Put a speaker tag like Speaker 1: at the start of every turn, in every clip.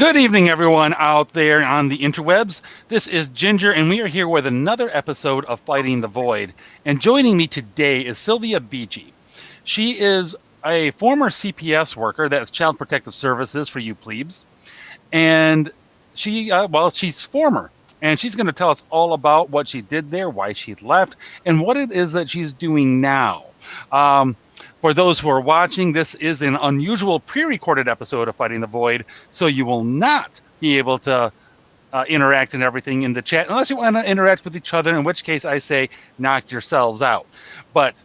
Speaker 1: Good evening, everyone out there on the interwebs. This is Ginger, and we are here with another episode of Fighting the Void. And joining me today is Sylvia Beachy. She is a former CPS worker, that's Child Protective Services for you plebes. And she's former. And she's going to tell us all about what she did there, why she left, and what it is that she's doing now. For those who are watching, this is an unusual pre-recorded episode of Fighting the Void, so you will not be able to interact and everything in the chat unless you want to interact with each other, in which case I say knock yourselves out. But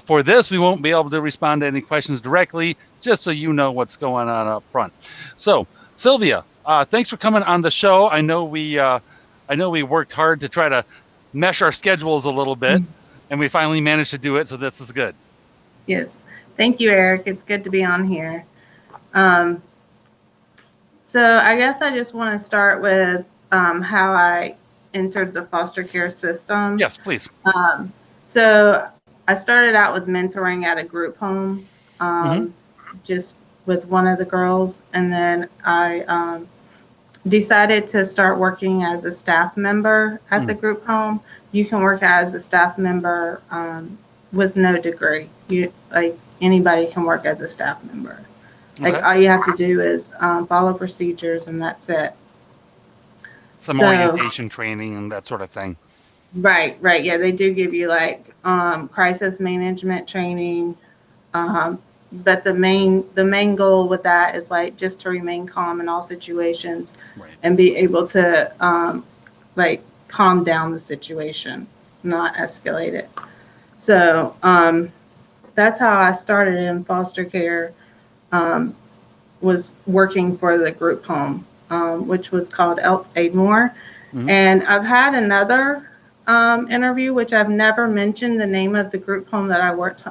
Speaker 1: for this, we won't be able to respond to any questions directly, just so you know what's going on up front. So, Sylvia, thanks for coming on the show. I know we worked hard to try to mesh our schedules a little bit, and we finally managed to do it, so this is good.
Speaker 2: Yes. Thank you, Eric. It's good to be on here. So I guess I just want to start with how I entered the foster care system.
Speaker 1: Yes, please.
Speaker 2: So I started out with mentoring at a group home, just with one of the girls. And then I decided to start working as a staff member at the group home. You can work as a staff member with no degree. Anybody can work as a staff member.
Speaker 1: Okay.
Speaker 2: All you have to do is follow procedures, and that's it.
Speaker 1: Some orientation training and that sort of thing.
Speaker 2: Right. Yeah, they do give you crisis management training. But the main goal with that is just to remain calm in all situations, right, and be able to calm down the situation, not escalate it. So that's how I started in foster care, was working for the group home, which was called Elts Aid More. And I've had another interview, which I've never mentioned the name of the group home that I worked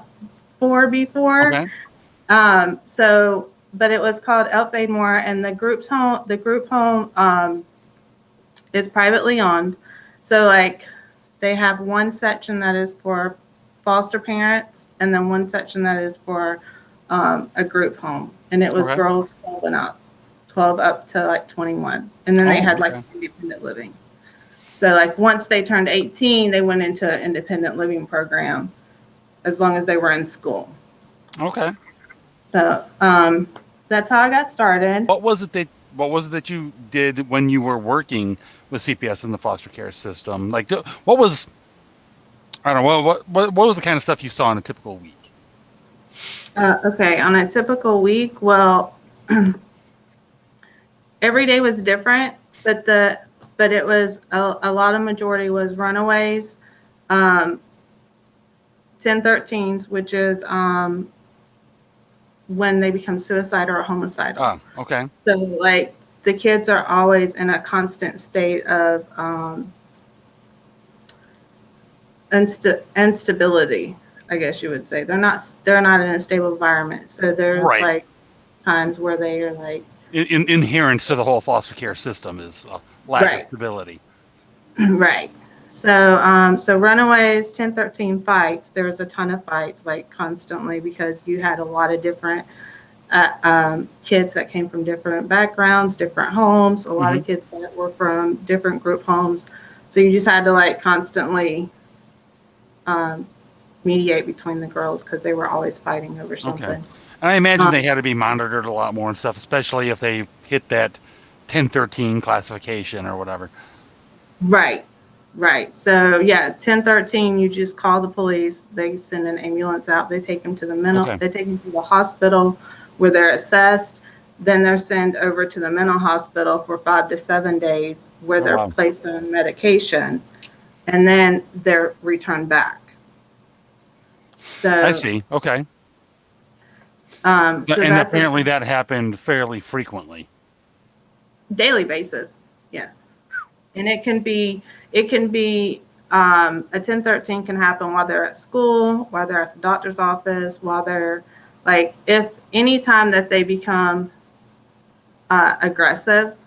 Speaker 2: for before.
Speaker 1: Okay.
Speaker 2: But it was called Elts Aid More, and the group home is privately owned. So they have one section that is for foster parents, and then one section that is for a group home. And it was girls 12 up to 21. And then they had independent living. So once they turned 18, they went into an independent living program as long as they were in school.
Speaker 1: Okay.
Speaker 2: So that's how I got started.
Speaker 1: What was it that you did when you were working with CPS in the foster care system? What was the kind of stuff you saw in a typical week?
Speaker 2: Okay, on a typical week, well, every day was different, but it was a lot of majority was runaways, 1013s, which is when they become suicidal or homicidal.
Speaker 1: Oh, okay.
Speaker 2: So the kids are always in a constant state of instability, I guess you would say. They're not in a stable environment. So there's times where they are
Speaker 1: inherent to the whole foster care system is lack of stability.
Speaker 2: Right. So runaways, 1013 fights. There was a ton of fights constantly, because you had a lot of different kids that came from different backgrounds, different homes, a lot of kids that were from different group homes. So you just had to constantly mediate between the girls, because they were always fighting over something.
Speaker 1: Okay. And I imagine they had to be monitored a lot more and stuff, especially if they hit that 1013 classification or whatever.
Speaker 2: Right. So 1013, you just call the police. They send an ambulance out. They take them to they take them to the hospital where they're assessed. Then they're sent over to the mental hospital for 5 to 7 days, where they're placed on medication, and then they're returned back. So
Speaker 1: I see. Okay. And apparently that happened fairly frequently.
Speaker 2: Daily basis, yes. And it can be a 1013 can happen while they're at school, while they're at the doctor's office, while they're if any time that they become aggressive,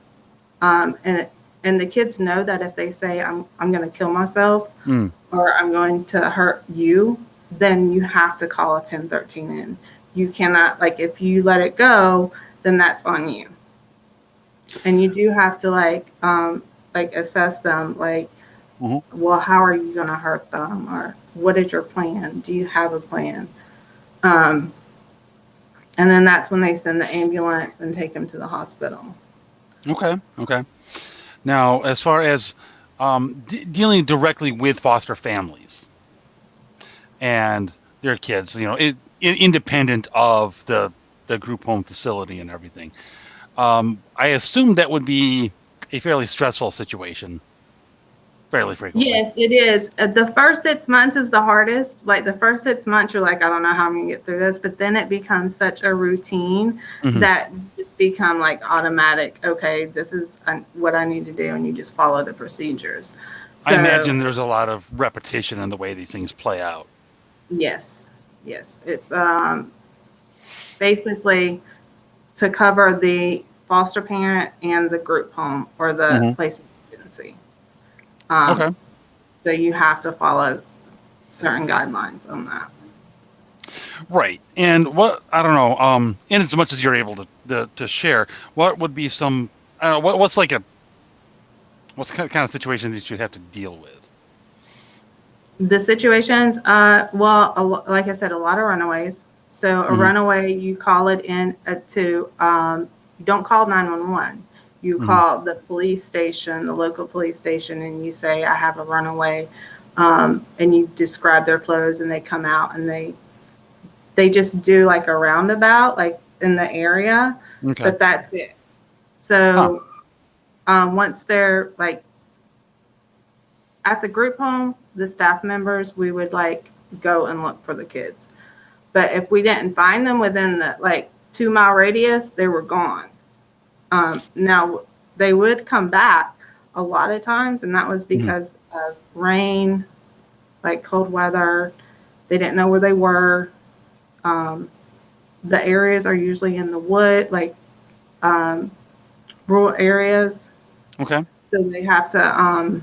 Speaker 2: and the kids know that if they say I'm going to kill myself or I'm going to hurt you, then you have to call a 1013 in. You cannot, if you let it go, then that's on you. And you do have to like assess them, like,
Speaker 1: Hmm.
Speaker 2: well, how are you going to hurt them, or what is your plan? Do you have a plan? Um, and then that's when they send the ambulance and take them to the hospital.
Speaker 1: Okay. Okay. Now, as far as dealing directly with foster families and their kids, independent of the group home facility and everything, I assume that would be a fairly stressful situation fairly frequently.
Speaker 2: Yes, it is. The first 6 months is the hardest. Like the first 6 months, you're like, I don't know how I'm gonna get through this. But then it becomes such a routine
Speaker 1: Hmm.
Speaker 2: that you just become like automatic. Okay, this is what I need to do, and you just follow the procedures.
Speaker 1: I
Speaker 2: So
Speaker 1: imagine there's a lot of repetition in the way these things play out.
Speaker 2: yes, yes, it's basically to cover the foster parent and the group home or the
Speaker 1: Hmm.
Speaker 2: placement agency. Um,
Speaker 1: Okay.
Speaker 2: so you have to follow certain guidelines on that.
Speaker 1: Right. And what I don't know, in as much as you're able to share, what would be some what's like a what's kind of situations that you have to deal with?
Speaker 2: The situations, like I said, a lot of runaways. So a
Speaker 1: Hmm.
Speaker 2: runaway, you call it in you don't call 911. You
Speaker 1: Hmm.
Speaker 2: call the police station, the local police station, and you say, I have a runaway. And you describe their clothes, and they come out, and they just do like a roundabout, like in the area,
Speaker 1: Okay.
Speaker 2: but that's it.
Speaker 1: Huh.
Speaker 2: So once they're like at the group home, the staff members, we would like go and look for the kids. But if we didn't find them within the like 2 mile radius, they were gone. Now they would come back a lot of times, and that was
Speaker 1: Hmm.
Speaker 2: because of rain, like cold weather. They didn't know where they were. Um, the areas are usually in the wood, like um, rural areas,
Speaker 1: Okay.
Speaker 2: so they have to.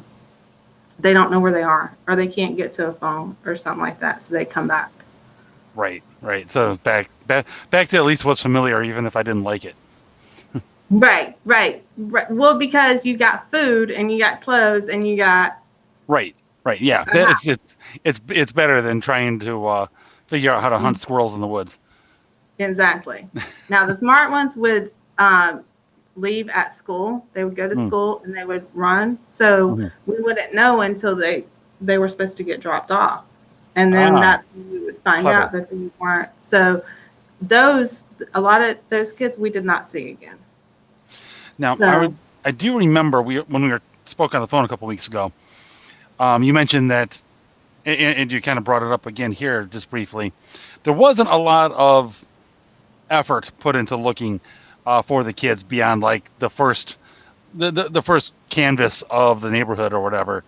Speaker 2: They don't know where they are, or they can't get to a phone or something like that, so they come back.
Speaker 1: Right. Right. So back to at least what's familiar, even if I didn't like it.
Speaker 2: Right, right, right. Well, because you got food and you got clothes and you got
Speaker 1: Right. Right. Yeah.
Speaker 2: a house.
Speaker 1: It's better than trying to figure out how to hunt
Speaker 2: Mm,
Speaker 1: squirrels in the woods.
Speaker 2: exactly. Now, the smart ones would leave at school. They would go to
Speaker 1: Mm.
Speaker 2: school and they would run. So
Speaker 1: Hmm.
Speaker 2: we wouldn't know until they were supposed to get dropped off, and then
Speaker 1: Ah,
Speaker 2: that's when we would find
Speaker 1: clever.
Speaker 2: out that they weren't. So those a lot of those kids we did not see again.
Speaker 1: Now,
Speaker 2: So
Speaker 1: I do remember when we were spoke on the phone a couple weeks ago. You mentioned that, and you kind of brought it up again here just briefly. There wasn't a lot of effort put into looking for the kids beyond like the first canvas of the neighborhood or whatever.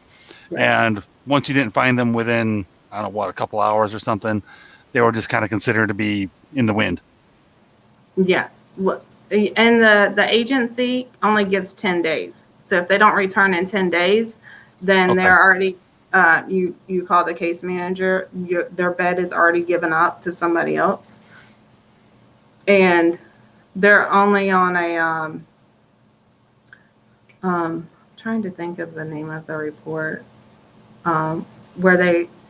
Speaker 2: right,
Speaker 1: And once you didn't find them within, I don't know what, a couple hours or something, they were just kind of considered to be in the wind.
Speaker 2: yeah. And the agency only gives 10 days. So if they don't return in 10 days, then
Speaker 1: Okay.
Speaker 2: they're already you call the case manager. Their bed is already given up to somebody else, and they're only on a trying to think of the name of the report where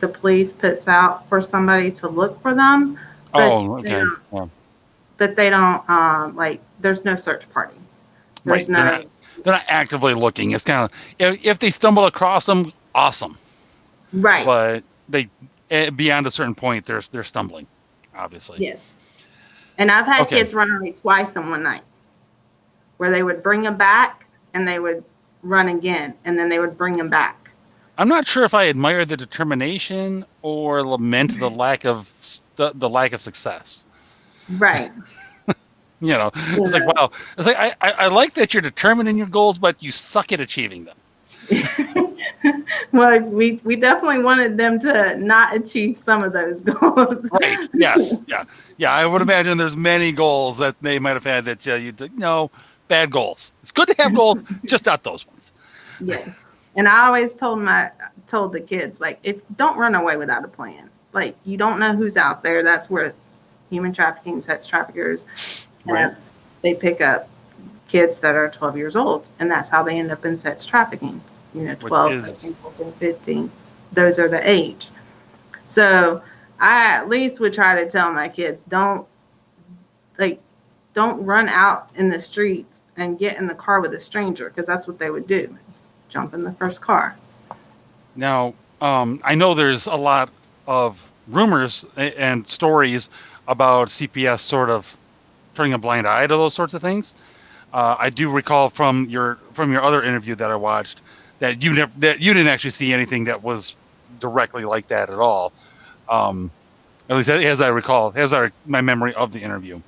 Speaker 2: the police puts out for somebody to look for them, but
Speaker 1: Oh,
Speaker 2: they
Speaker 1: okay.
Speaker 2: don't.
Speaker 1: Yeah.
Speaker 2: But they don't like. There's no search party.
Speaker 1: Right.
Speaker 2: There's no
Speaker 1: They're not actively looking. It's kind of if they stumble across them, awesome.
Speaker 2: right.
Speaker 1: But they beyond a certain point, they're stumbling, obviously.
Speaker 2: Yes. And I've had
Speaker 1: Okay.
Speaker 2: kids run away twice in one night where they would bring them back and they would run again and then they would bring them back.
Speaker 1: I'm not sure if I admire the determination or lament the lack of success.
Speaker 2: Right.
Speaker 1: It's like,
Speaker 2: So,
Speaker 1: wow. It's like I like that you're determined in your goals, but you suck at achieving them.
Speaker 2: well, we definitely wanted them to not achieve some of those goals.
Speaker 1: Right. Yes. Yeah. Yeah. I would imagine there's many goals that they might have had that you no bad goals. It's good to have goals, just not those ones.
Speaker 2: Yes. And I always told the kids like if don't run away without a plan. Like you don't know who's out there. That's where human trafficking, sex traffickers,
Speaker 1: Right.
Speaker 2: that's they pick up kids that are 12 years old, and that's how they end up in sex trafficking. You know,
Speaker 1: which
Speaker 2: 12,
Speaker 1: is
Speaker 2: 13, 14, 15. Those are the age. So I at least would try to tell my kids, like don't run out in the streets and get in the car with a stranger, because that's what they would do, is jump in the first car.
Speaker 1: now. I know there's a lot of rumors and stories about CPS sort of turning a blind eye to those sorts of things. I do recall from your other interview that I watched that you didn't actually see anything that was directly like that at all. At least as I recall, my memory of the interview.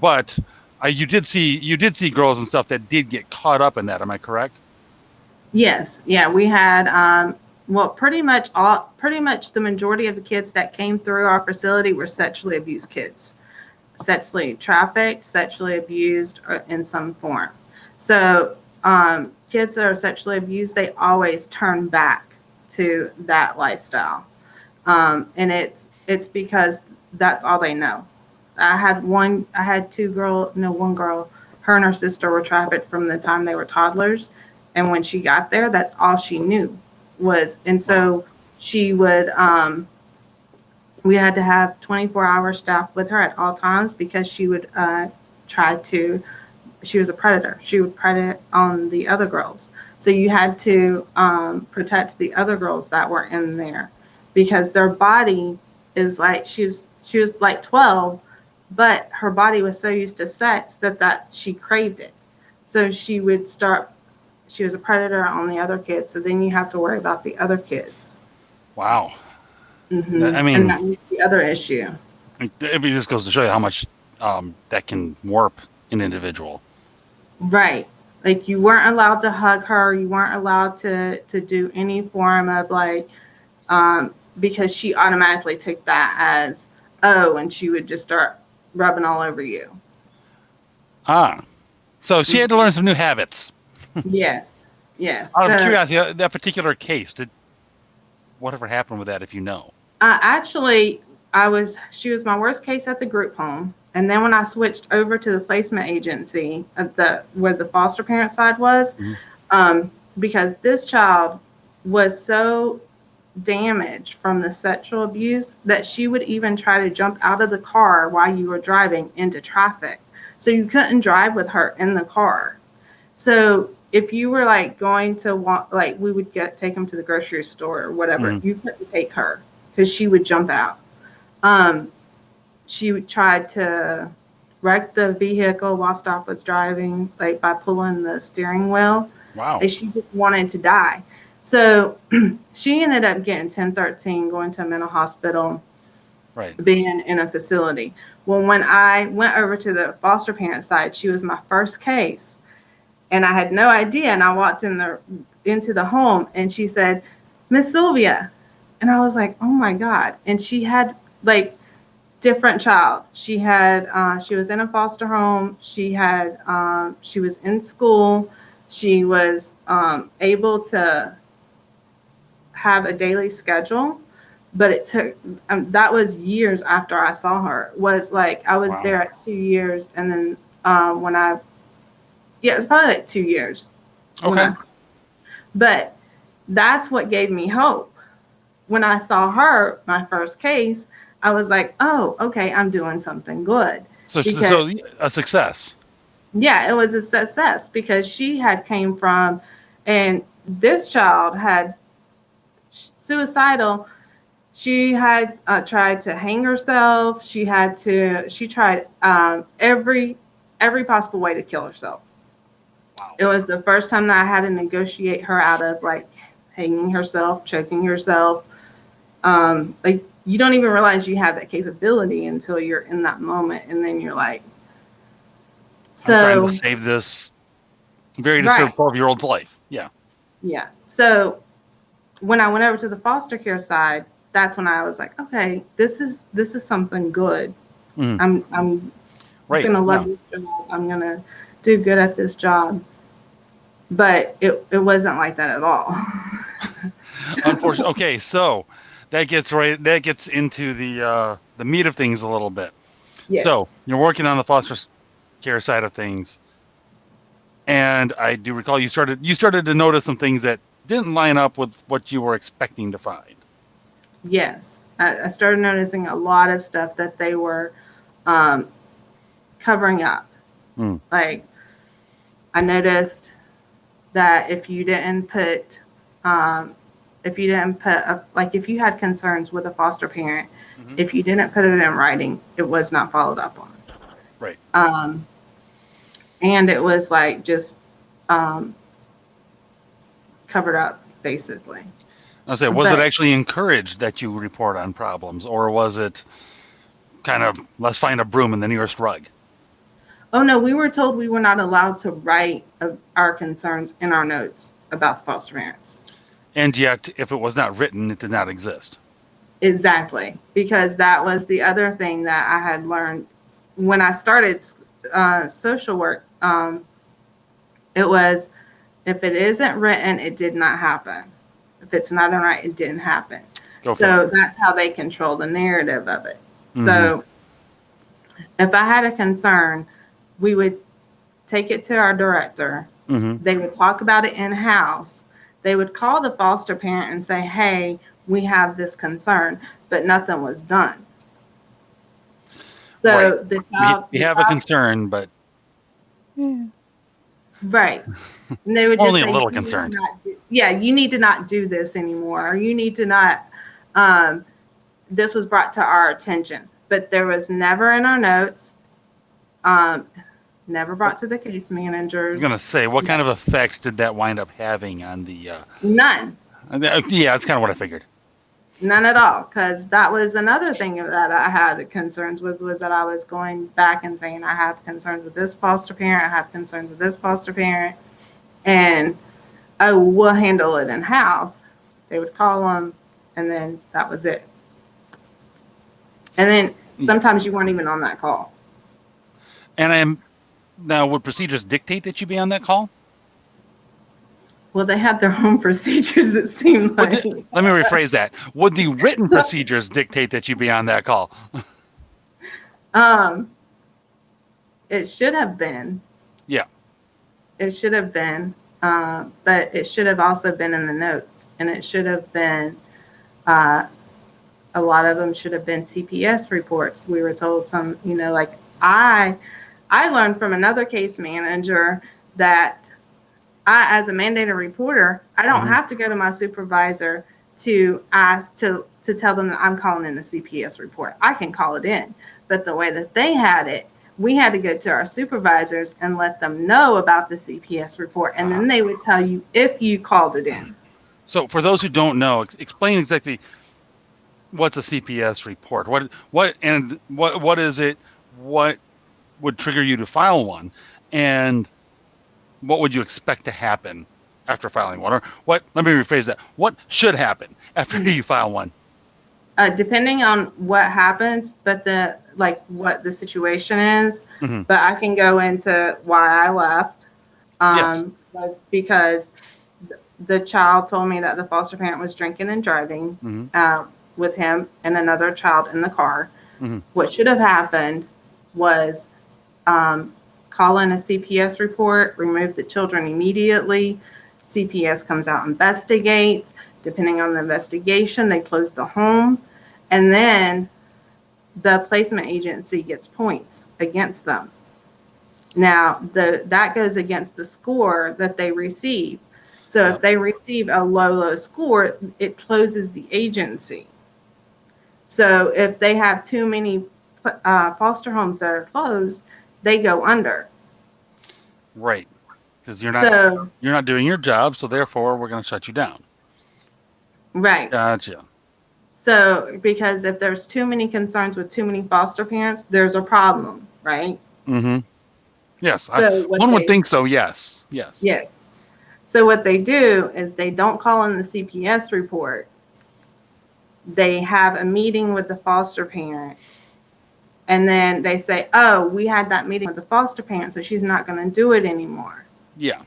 Speaker 1: But you did see girls and stuff that did get caught up in that. Am I correct?
Speaker 2: Yes, yeah, we had well, pretty much the majority of the kids that came through our facility were sexually abused kids, sexually trafficked, sexually abused in some form. So kids that are sexually abused, they always turn back to that lifestyle, and it's because that's all they know. I had one girl. Her and her sister were trafficked from the time they were toddlers, and when she got there, that's all she knew was. And
Speaker 1: Wow.
Speaker 2: so she would. We had to have 24-hour staff with her at all times, because she would try to. She was a predator. She would predate on the other girls. So you had to protect the other girls that were in there, because their body is like she was like 12, but her body was so used to sex that she craved it. So she would start. She was a predator on the other kids. So then you have to worry about the other kids.
Speaker 1: Wow. I
Speaker 2: And
Speaker 1: mean,
Speaker 2: that was the other issue.
Speaker 1: it just goes to show you how much that can warp an individual.
Speaker 2: Right. Like you weren't allowed to hug her. You weren't allowed to do any form of like, because she automatically took that as, oh, and she would just start rubbing all over you.
Speaker 1: Ah, so she had to
Speaker 2: Mhm.
Speaker 1: learn some new habits.
Speaker 2: Yes. Yes.
Speaker 1: Out of
Speaker 2: So
Speaker 1: curiosity, that particular case, did whatever happened with that, if you know?
Speaker 2: actually, she was my worst case at the group home. And then when I switched over to the placement agency at where the foster parent side was,
Speaker 1: Mhm.
Speaker 2: um, because this child was so damaged from the sexual abuse that she would even try to jump out of the car while you were driving into traffic. So you couldn't drive with her in the car. So if you were like going to want, like we would take them to the grocery store or whatever,
Speaker 1: Mhm.
Speaker 2: you couldn't take her because she would jump out. Um, she tried to wreck the vehicle while Stop was driving, like by pulling the steering wheel.
Speaker 1: Wow.
Speaker 2: Like she just wanted to die. So she ended up getting 1013, going to a mental hospital,
Speaker 1: Right.
Speaker 2: being in a facility. Well, when I went over to the foster parent side, she was my first case, and I had no idea. And I walked into the home, and she said, "Miss Sylvia," and I was like, "Oh my god!" And she had like different child. She was in a foster home. She was in school. She was able to have a daily schedule, but it took that was years after I saw her. It was like I was
Speaker 1: Wow.
Speaker 2: there at 2 years, and then when I yeah, it was probably like 2 years when
Speaker 1: Okay.
Speaker 2: but that's what gave me hope. When I saw her, my first case, I was like, oh, okay, I'm doing something good. Because
Speaker 1: So a success.
Speaker 2: yeah, it was a success, because she had came from, and this child had suicidal. She had tried to hang herself. She tried every possible way to kill herself.
Speaker 1: Wow.
Speaker 2: It was the first time that I had to negotiate her out of like hanging herself, choking herself. Like you don't even realize you have that capability until you're in that moment, and then you're like,
Speaker 1: I'm trying to
Speaker 2: so
Speaker 1: save this very
Speaker 2: right,
Speaker 1: disturbed 12-year-old's life. Yeah.
Speaker 2: yeah. So when I went over to the foster care side, that's when I was like, okay, this is something good.
Speaker 1: Mhm.
Speaker 2: I'm
Speaker 1: Right.
Speaker 2: gonna love
Speaker 1: Yeah.
Speaker 2: this job. I'm gonna do good at this job. But it wasn't like that at all.
Speaker 1: Unfortunately. Okay. So that gets into the meat of things a little bit. So
Speaker 2: Yes.
Speaker 1: you're working on the foster care side of things. And I do recall you started to notice some things that didn't line up with what you were expecting to find.
Speaker 2: Yes, I started noticing a lot of stuff that they were um, covering up.
Speaker 1: Hmm.
Speaker 2: Like I noticed that um, if you didn't put like if you had concerns with a foster parent,
Speaker 1: Hmm.
Speaker 2: if you didn't put it in writing, it was not followed up on.
Speaker 1: Right.
Speaker 2: Um, and it was like just um, covered up basically.
Speaker 1: I say, was it
Speaker 2: But
Speaker 1: actually encouraged that you report on problems, or was it kind of let's find a broom in the nearest rug?
Speaker 2: oh no, we were told we were not allowed to write our concerns in our notes about the foster parents.
Speaker 1: And yet, if it was not written, it did not exist.
Speaker 2: Exactly, because that was the other thing that I had learned when I started social work. It was if it isn't written, it did not happen. If it's not in right, it didn't happen.
Speaker 1: Go
Speaker 2: So
Speaker 1: figure.
Speaker 2: that's how they control the narrative of it.
Speaker 1: Hmm.
Speaker 2: So if I had a concern, we would take it to our director.
Speaker 1: Hmm.
Speaker 2: They would talk about it in house. They would call the foster parent and say, hey, we have this concern, but nothing was done.
Speaker 1: Right.
Speaker 2: So
Speaker 1: We have a concern, but
Speaker 2: right. And they would just
Speaker 1: only a
Speaker 2: say,
Speaker 1: little
Speaker 2: you need to
Speaker 1: concerned.
Speaker 2: not yeah, you need to not do this anymore. Or you need to not, um, this was brought to our attention. But there was never in our notes, um, never
Speaker 1: What,
Speaker 2: brought to the case
Speaker 1: I was
Speaker 2: managers,
Speaker 1: gonna say, what kind of effect did that wind up having on the?
Speaker 2: none.
Speaker 1: Yeah, that's kind of what I figured.
Speaker 2: None at all, because that was another thing that I had concerns with was that I was going back and saying I have concerns with this foster parent, I have concerns with this foster parent, and oh, we'll handle it in house. They would call them, and then that was it. And then
Speaker 1: Yeah,
Speaker 2: sometimes you weren't even on that call.
Speaker 1: and I'm now. Would procedures dictate that you be on that call?
Speaker 2: Well, they had their own procedures. It seemed
Speaker 1: Would
Speaker 2: like
Speaker 1: the, let me rephrase that. Would the written procedures dictate that you be on that call?
Speaker 2: um, it should have been.
Speaker 1: Yeah.
Speaker 2: It should have been, but it should have also been in the notes, and it should have been. Uh, a lot of them should have been CPS reports. We were told some, like I, I learned from another case manager that I, as a mandated reporter, I don't
Speaker 1: Hmm.
Speaker 2: have to go to my supervisor to ask to tell them that I'm calling in a CPS report. I can call it in, but the way that they had it, we had to go to our supervisors and let them know about the CPS report, and then they would tell you if you called it in.
Speaker 1: So, for those who don't know, explain exactly what's a CPS report. What is it? What would trigger you to file one, and what would you expect to happen after filing one? Or what? Let me rephrase that. What should happen after you file one?
Speaker 2: Depending on what happens, but the like what the situation is.
Speaker 1: Hmm.
Speaker 2: But I can go into why I left.
Speaker 1: Yes.
Speaker 2: Was because the child told me that the foster parent was drinking and driving
Speaker 1: Hmm.
Speaker 2: with him and another child in the car.
Speaker 1: Hmm.
Speaker 2: What should have happened was um, call in a CPS report, remove the children immediately. CPS comes out, investigates. Depending on the investigation, they close the home. And then the placement agency gets points against them. Now, that goes against the score that they receive. So if
Speaker 1: Yep.
Speaker 2: they receive a low score, it closes the agency. So if they have too many foster homes that are closed, they go under.
Speaker 1: Right. Because
Speaker 2: So,
Speaker 1: you're not doing your job, so therefore we're going to shut you down.
Speaker 2: right.
Speaker 1: Gotcha.
Speaker 2: So, because if there's too many concerns with too many foster parents, there's a problem, right?
Speaker 1: Hmm. Yes.
Speaker 2: So, what
Speaker 1: One would
Speaker 2: they,
Speaker 1: think so. Yes. Yes.
Speaker 2: yes. So, what they do is they don't call in the CPS report. They have a meeting with the foster parent. And then they say, oh, we had that meeting with the foster parent, so she's not going to do it anymore.
Speaker 1: Yeah.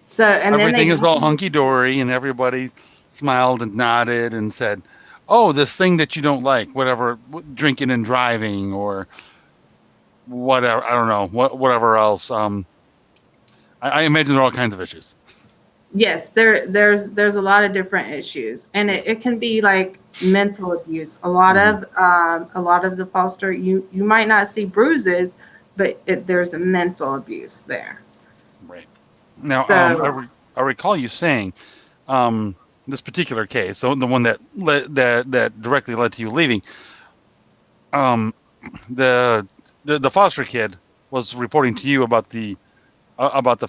Speaker 2: So, and then
Speaker 1: Everything
Speaker 2: they
Speaker 1: is all hunky dory, and everybody smiled and nodded and said, "Oh, this thing that you don't like, whatever, drinking and driving, or whatever. I don't know, whatever else. I imagine there are all kinds of issues.
Speaker 2: Yes, there's a lot of different issues, and
Speaker 1: Yeah.
Speaker 2: it can be like mental abuse.
Speaker 1: Hmm.
Speaker 2: A lot of the foster, you might not see bruises, but there's a mental abuse there.
Speaker 1: Right. Now,
Speaker 2: So
Speaker 1: I recall you saying um, this particular case, so the one that directly led to you leaving, um, the, the foster kid was reporting to you about the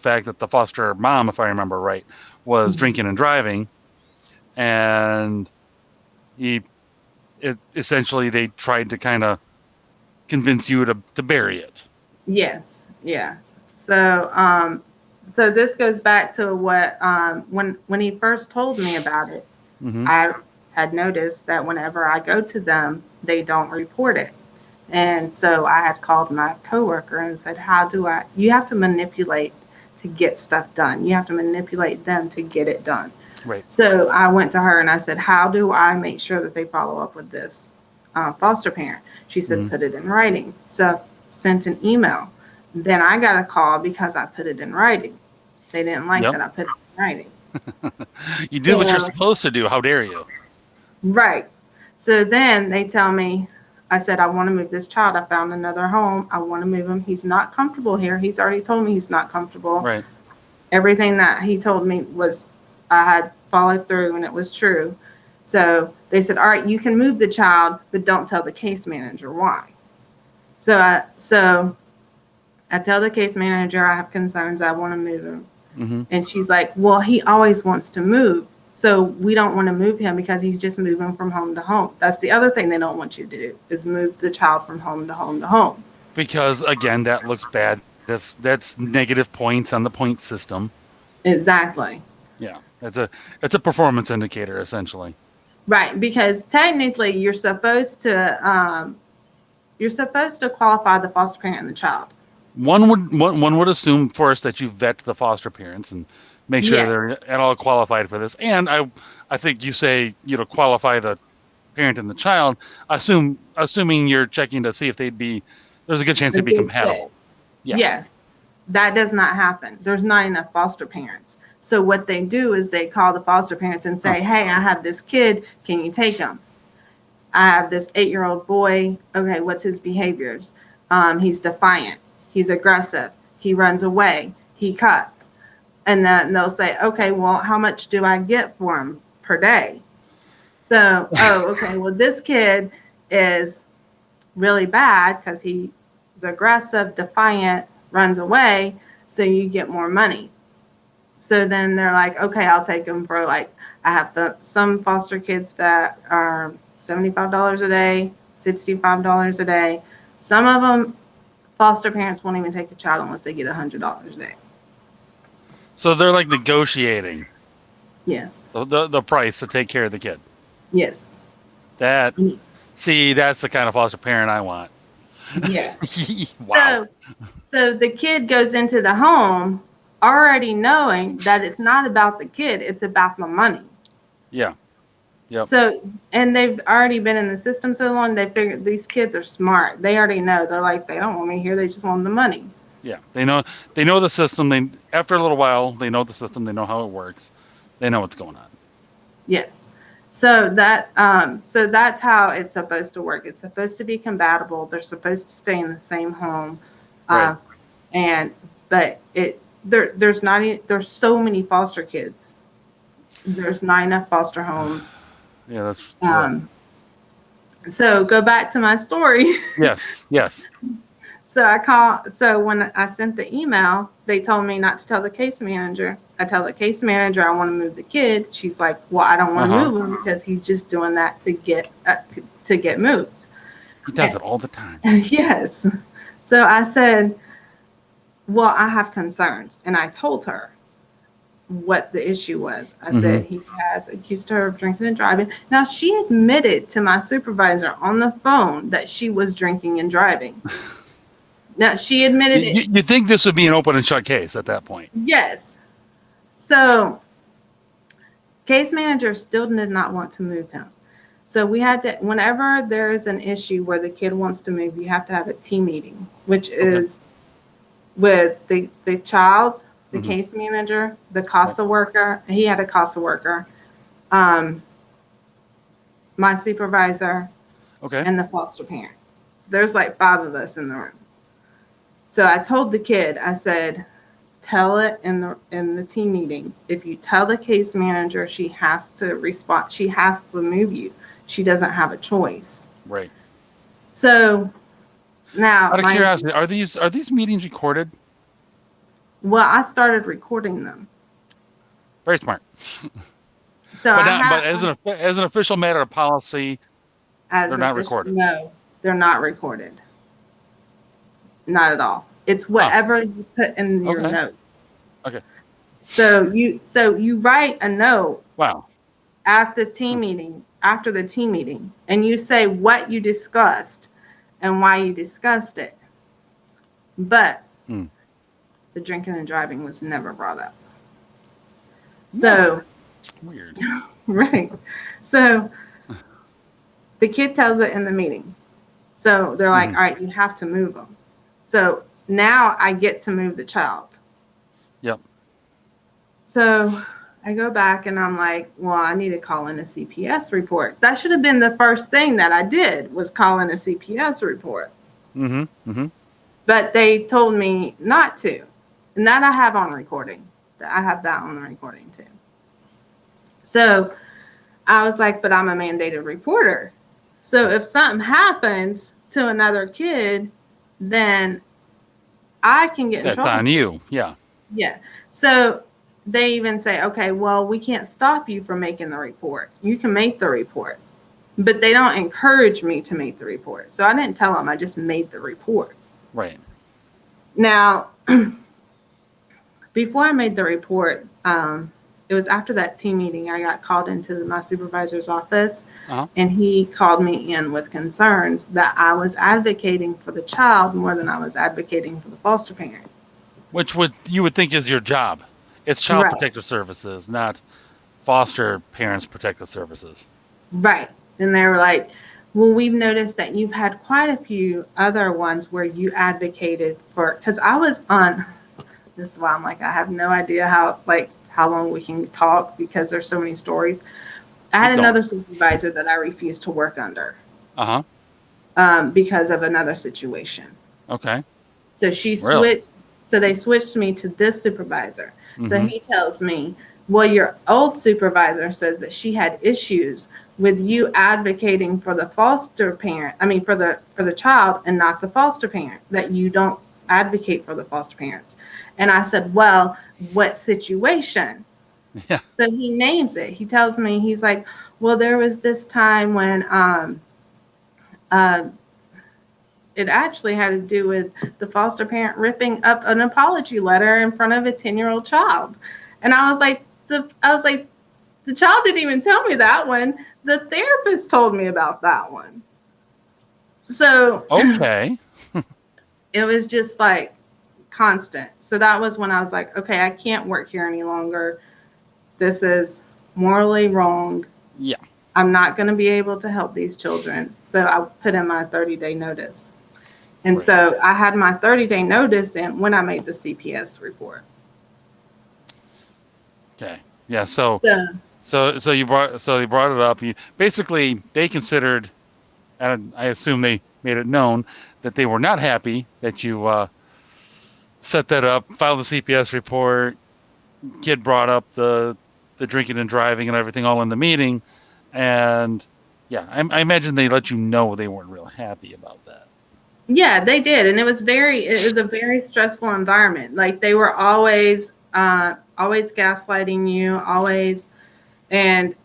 Speaker 1: fact that the foster mom, if I remember right, was drinking and driving, and he essentially they tried to kind of convince you to bury it.
Speaker 2: yes, yes. So this goes back to what when he first told me about it,
Speaker 1: Hmm.
Speaker 2: I had noticed that whenever I go to them, they don't report it. And so I had called my coworker and said, "How do I? You have to manipulate to get stuff done. You have to manipulate them to get it done."
Speaker 1: Right.
Speaker 2: So I went to her and I said, "How do I make sure that they follow up with this foster parent?" She said,
Speaker 1: Hmm.
Speaker 2: "Put it in writing." So sent an email. Then I got a call because I put it in writing. They didn't like
Speaker 1: Yep.
Speaker 2: that I put it in writing.
Speaker 1: You did what you're
Speaker 2: So
Speaker 1: supposed to do. How dare you?
Speaker 2: right. So then they tell me, I said, I want to move this child. I found another home. I want to move him. He's not comfortable here. He's already told me he's not comfortable.
Speaker 1: Right.
Speaker 2: Everything that he told me was, I had followed through and it was true. So they said, all right, you can move the child, but don't tell the case manager why. So I tell the case manager I have concerns. I want to move him.
Speaker 1: Hmm.
Speaker 2: And she's like, well, he always wants to move. So we don't want to move him because he's just moving from home to home. That's the other thing they don't want you to do is move the child from home to home to home.
Speaker 1: Because again, that looks bad. That's negative points on the point system.
Speaker 2: Exactly.
Speaker 1: Yeah, it's a performance indicator essentially.
Speaker 2: Right. Because technically you're supposed to qualify the foster parent and the child.
Speaker 1: One would assume first that you vet the foster parents and make sure
Speaker 2: Yes.
Speaker 1: they're at all qualified for this. And I think you say qualify the parent and the child. Assuming you're checking to see if they'd be there's a good chance they'd be compatible. Yeah.
Speaker 2: Yes. That does not happen. There's not enough foster parents. So what they do is they call the foster parents and
Speaker 1: Huh.
Speaker 2: say, "Hey, I have this kid. Can you take him? I have this 8-year-old boy. Okay, what's his behaviors? He's defiant. He's aggressive. He runs away. He cuts." And then they'll say, "Okay, well, how much do I get for him per day?" So, oh, okay, well, this kid is really bad because he's aggressive, defiant, runs away. So you get more money. So then they're like, okay, I'll take him for like, I have some foster kids that are $75 a day, $65 a day. Some of them, foster parents won't even take a child unless they get $100 a day.
Speaker 1: So they're like negotiating
Speaker 2: Yes.
Speaker 1: the price to take care of the kid.
Speaker 2: Yes.
Speaker 1: That see, that's the kind of foster parent I want.
Speaker 2: Yes.
Speaker 1: Wow.
Speaker 2: So the kid goes into the home already knowing that it's not about the kid, it's about the money.
Speaker 1: Yeah. Yep.
Speaker 2: So, and they've already been in the system so long, they figure these kids are smart. They already know. They're like, they don't want me here, they just want the money.
Speaker 1: Yeah. They know the system. They after a little while they know the system. They know how it works. They know what's going on.
Speaker 2: Yes. So that's how it's supposed to work. It's supposed to be compatible. They're supposed to stay in the same home.
Speaker 1: Right.
Speaker 2: Uh, and but there's not there's so many foster kids. There's not enough foster homes.
Speaker 1: Yeah. That's yeah.
Speaker 2: Um, so go back to my story.
Speaker 1: Yes. Yes.
Speaker 2: So when I sent the email, they told me not to tell the case manager. I tell the case manager I want to move the kid. She's like, "Well, I don't
Speaker 1: Uh
Speaker 2: want to
Speaker 1: huh.
Speaker 2: move him because he's just doing that to get moved."
Speaker 1: He does it all the time.
Speaker 2: Yes. So I said, "Well, I have concerns." And I told her what the issue was. I
Speaker 1: Mm-hmm.
Speaker 2: said he has accused her of drinking and driving. Now she admitted to my supervisor on the phone that she was drinking and driving. Now she admitted it.
Speaker 1: You think this would be an open and shut case at that point?
Speaker 2: Yes. So case manager still did not want to move him. So we had to, whenever there is an issue where the kid wants to move, you have to have a team meeting, which
Speaker 1: Okay.
Speaker 2: is with the child. the
Speaker 1: Mm-hmm.
Speaker 2: case manager, the
Speaker 1: Right.
Speaker 2: CASA worker. He had a CASA worker, um, my supervisor,
Speaker 1: Okay.
Speaker 2: and the foster parent. So there's like 5 of us in the room. So I told the kid, I said, tell it in the team meeting. If you tell the case manager, she has to respond. She has to move you. She doesn't have a choice.
Speaker 1: Right.
Speaker 2: So now,
Speaker 1: Out of
Speaker 2: mind you,
Speaker 1: curiosity, are these meetings recorded?
Speaker 2: well, I started recording them.
Speaker 1: Very smart.
Speaker 2: So
Speaker 1: But
Speaker 2: I
Speaker 1: not.
Speaker 2: had
Speaker 1: But as an official matter of policy, they're
Speaker 2: as
Speaker 1: not
Speaker 2: official.
Speaker 1: recorded.
Speaker 2: No, they're not recorded. Not at all. It's
Speaker 1: Huh.
Speaker 2: whatever you put in your
Speaker 1: Okay.
Speaker 2: note.
Speaker 1: Okay.
Speaker 2: So you write a note
Speaker 1: Wow.
Speaker 2: at the
Speaker 1: Hmm.
Speaker 2: team meeting, after the team meeting, and you say what you discussed and why you discussed it. But
Speaker 1: Hmm.
Speaker 2: the drinking and driving was never brought up.
Speaker 1: No.
Speaker 2: So,
Speaker 1: Weird.
Speaker 2: right. So the kid tells it in the meeting. So they're like,
Speaker 1: Mm-hmm.
Speaker 2: all right, you have to move them. So now I get to move the child.
Speaker 1: Yep.
Speaker 2: So I go back and I'm like, well, I need to call in a CPS report. That should have been the first thing that I did was call in a CPS report.
Speaker 1: Mm-hmm. Mm-hmm.
Speaker 2: But they told me not to. And that I have on recording. I have that on the recording too. So I was like, but I'm a mandated reporter. So if something happens to another kid, then I can get in
Speaker 1: That's
Speaker 2: trouble
Speaker 1: on
Speaker 2: for it.
Speaker 1: you. Yeah.
Speaker 2: Yeah. So they even say, okay, well, we can't stop you from making the report. You can make the report. But they don't encourage me to make the report. So I didn't tell them, I just made the report.
Speaker 1: Right.
Speaker 2: Now, before I made the report, it was after that team meeting, I got called into my supervisor's office,
Speaker 1: Uh-huh.
Speaker 2: and he called me in with concerns that I was advocating for the child more than I was advocating for the foster parent.
Speaker 1: Which would you would think is your job. It's Child
Speaker 2: Right,
Speaker 1: Protective Services, not Foster Parents Protective Services.
Speaker 2: right. And they were like, well, we've noticed that you've had quite a few other ones where you advocated for, because I was on, this is why I'm like, I have no idea how long we can talk because there's so many stories. I
Speaker 1: Keep
Speaker 2: had
Speaker 1: going.
Speaker 2: another supervisor that I refused to work under
Speaker 1: Uh-huh.
Speaker 2: because of another situation.
Speaker 1: Okay.
Speaker 2: So she
Speaker 1: Really?
Speaker 2: switched. So they switched me to this supervisor. So
Speaker 1: Mm-hmm.
Speaker 2: he tells me, well, your old supervisor says that she had issues with you advocating for the foster parent. I mean, for the child and not the foster parent. That you don't advocate for the foster parents. And I said, well, what situation?
Speaker 1: Yeah.
Speaker 2: So he names it. He tells me, he's like, well, there was this time when uh, it actually had to do with the foster parent ripping up an apology letter in front of a 10-year-old child. And the child didn't even tell me that one. The therapist told me about that one. So
Speaker 1: Okay.
Speaker 2: it was just like constant. So that was when I was like, okay, I can't work here any longer. This is morally wrong.
Speaker 1: Yeah.
Speaker 2: I'm not going to be able to help these children. So I put in my 30-day notice. And
Speaker 1: Right.
Speaker 2: so I had my 30-day notice in when I made the CPS report.
Speaker 1: Okay. Yeah. So
Speaker 2: So,
Speaker 1: so you brought it up. You basically they considered, and I assume they made it known that they were not happy that you set that up, filed the CPS report. Kid brought up the drinking and driving and everything all in the meeting, and yeah, I imagine they let you know they weren't real happy about that.
Speaker 2: yeah, they did. And it was a very stressful environment. Like they were always gaslighting you, always. And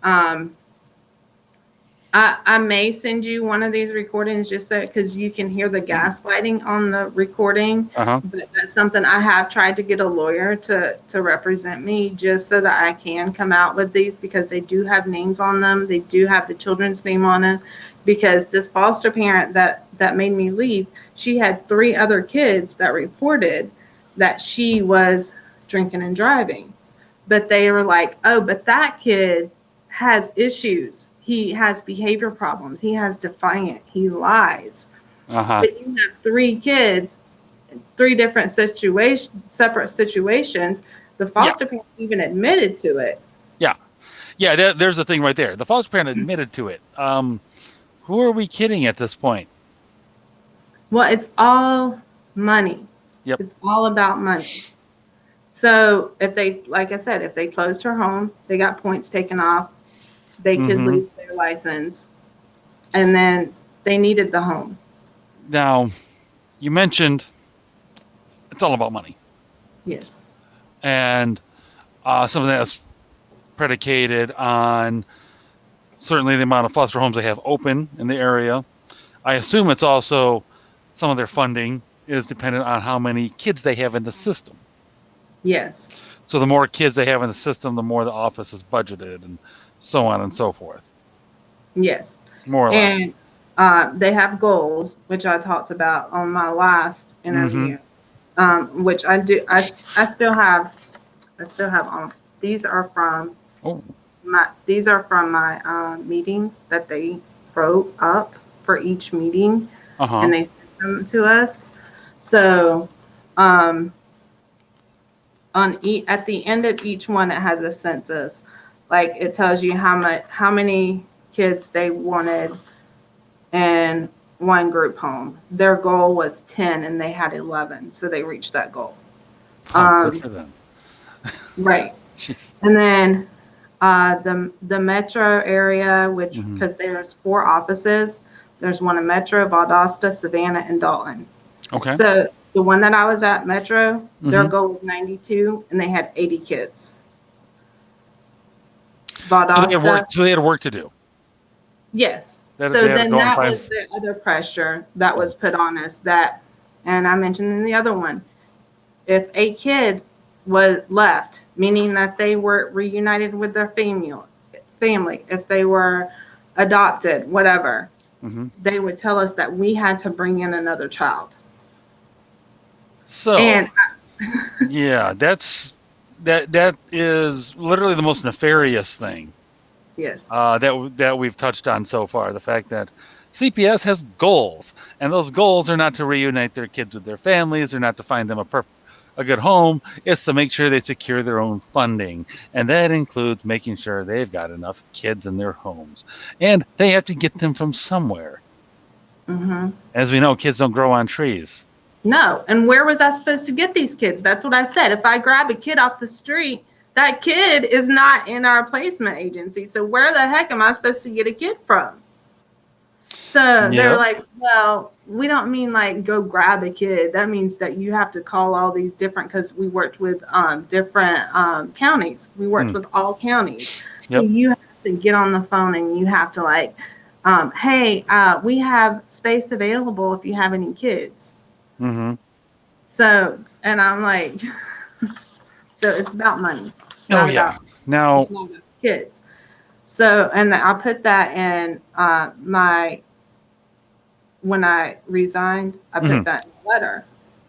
Speaker 2: I may send you one of these recordings just so because you can hear the gaslighting on the recording.
Speaker 1: Uh huh.
Speaker 2: But that's something I have tried to get a lawyer to represent me just so that I can come out with these because they do have names on them. They do have the children's name on them. Because this foster parent that made me leave, she had 3 other kids that reported that she was drinking and driving. But they were like, oh, but that kid has issues. He has behavior problems. He has defiant. He lies.
Speaker 1: Uh huh.
Speaker 2: But you have 3 kids three different separate situations. The
Speaker 1: Yeah,
Speaker 2: foster parent even admitted to it.
Speaker 1: yeah, yeah. There's the thing right there. The foster parent admitted to it. Who are we kidding at this point?
Speaker 2: Well, it's all money.
Speaker 1: Yep.
Speaker 2: It's all about money. So if they, like I said, if they closed her home, they got points taken off, they could
Speaker 1: Mm-hmm.
Speaker 2: lose their license, and then they needed the home.
Speaker 1: Now, you mentioned it's all about money,
Speaker 2: Yes.
Speaker 1: and some of that's predicated on certainly the amount of foster homes they have open in the area. I assume it's also some of their funding is dependent on how many kids they have in the system.
Speaker 2: Yes.
Speaker 1: So the more kids they have in the system, the more the office is budgeted, and so on and so forth.
Speaker 2: Yes.
Speaker 1: More or less.
Speaker 2: And they have goals, which I talked about on my last interview, which I do. I still have. I still have. These are from
Speaker 1: Oh.
Speaker 2: my meetings that they wrote up for each meeting,
Speaker 1: Uh-huh.
Speaker 2: and they sent them to us. So, at the end of each one, it has a census. Like it tells you how many kids they wanted in one group home. Their goal was 10, and they had 11, so they reached that goal.
Speaker 1: Oh, good for them.
Speaker 2: Right.
Speaker 1: Jeez.
Speaker 2: And then the metro area, which because there's 4 offices. There's one in Metro, Valdosta, Savannah, and Dalton.
Speaker 1: Okay.
Speaker 2: So the one that I was at, Metro, their goal was 92, and they had 80 kids. Valdosta.
Speaker 1: So they had work to do.
Speaker 2: Yes.
Speaker 1: They
Speaker 2: So
Speaker 1: had to
Speaker 2: then
Speaker 1: go and
Speaker 2: that
Speaker 1: find.
Speaker 2: was the other pressure that was put on us. And I mentioned in the other one, if a kid was left, meaning that they were reunited with their family, if they were adopted, whatever, they would tell us that we had to bring in another child.
Speaker 1: So
Speaker 2: And
Speaker 1: yeah, that is literally the most nefarious thing
Speaker 2: yes,
Speaker 1: that we've touched on so far. The fact that CPS has goals, and those goals are not to reunite their kids with their families, or not to find them a good home. It's to make sure they secure their own funding, and that includes making sure they've got enough kids in their homes, and they have to get them from somewhere. As we know, kids don't grow on trees.
Speaker 2: no. And where was I supposed to get these kids? That's what I said. If I grab a kid off the street, that kid is not in our placement agency. So where the heck am I supposed to get a kid from? So they're like, well, we don't mean like go grab a kid. That means that you have to call all these different, because we worked with different counties. We worked with all counties. So you have to get on the phone and you have to like, hey, we have space available if you have any kids. So, and I'm like, so it's about money. It's not about,
Speaker 1: now
Speaker 2: it's not about kids. So, and I put that in when I resigned, I put that in the letter.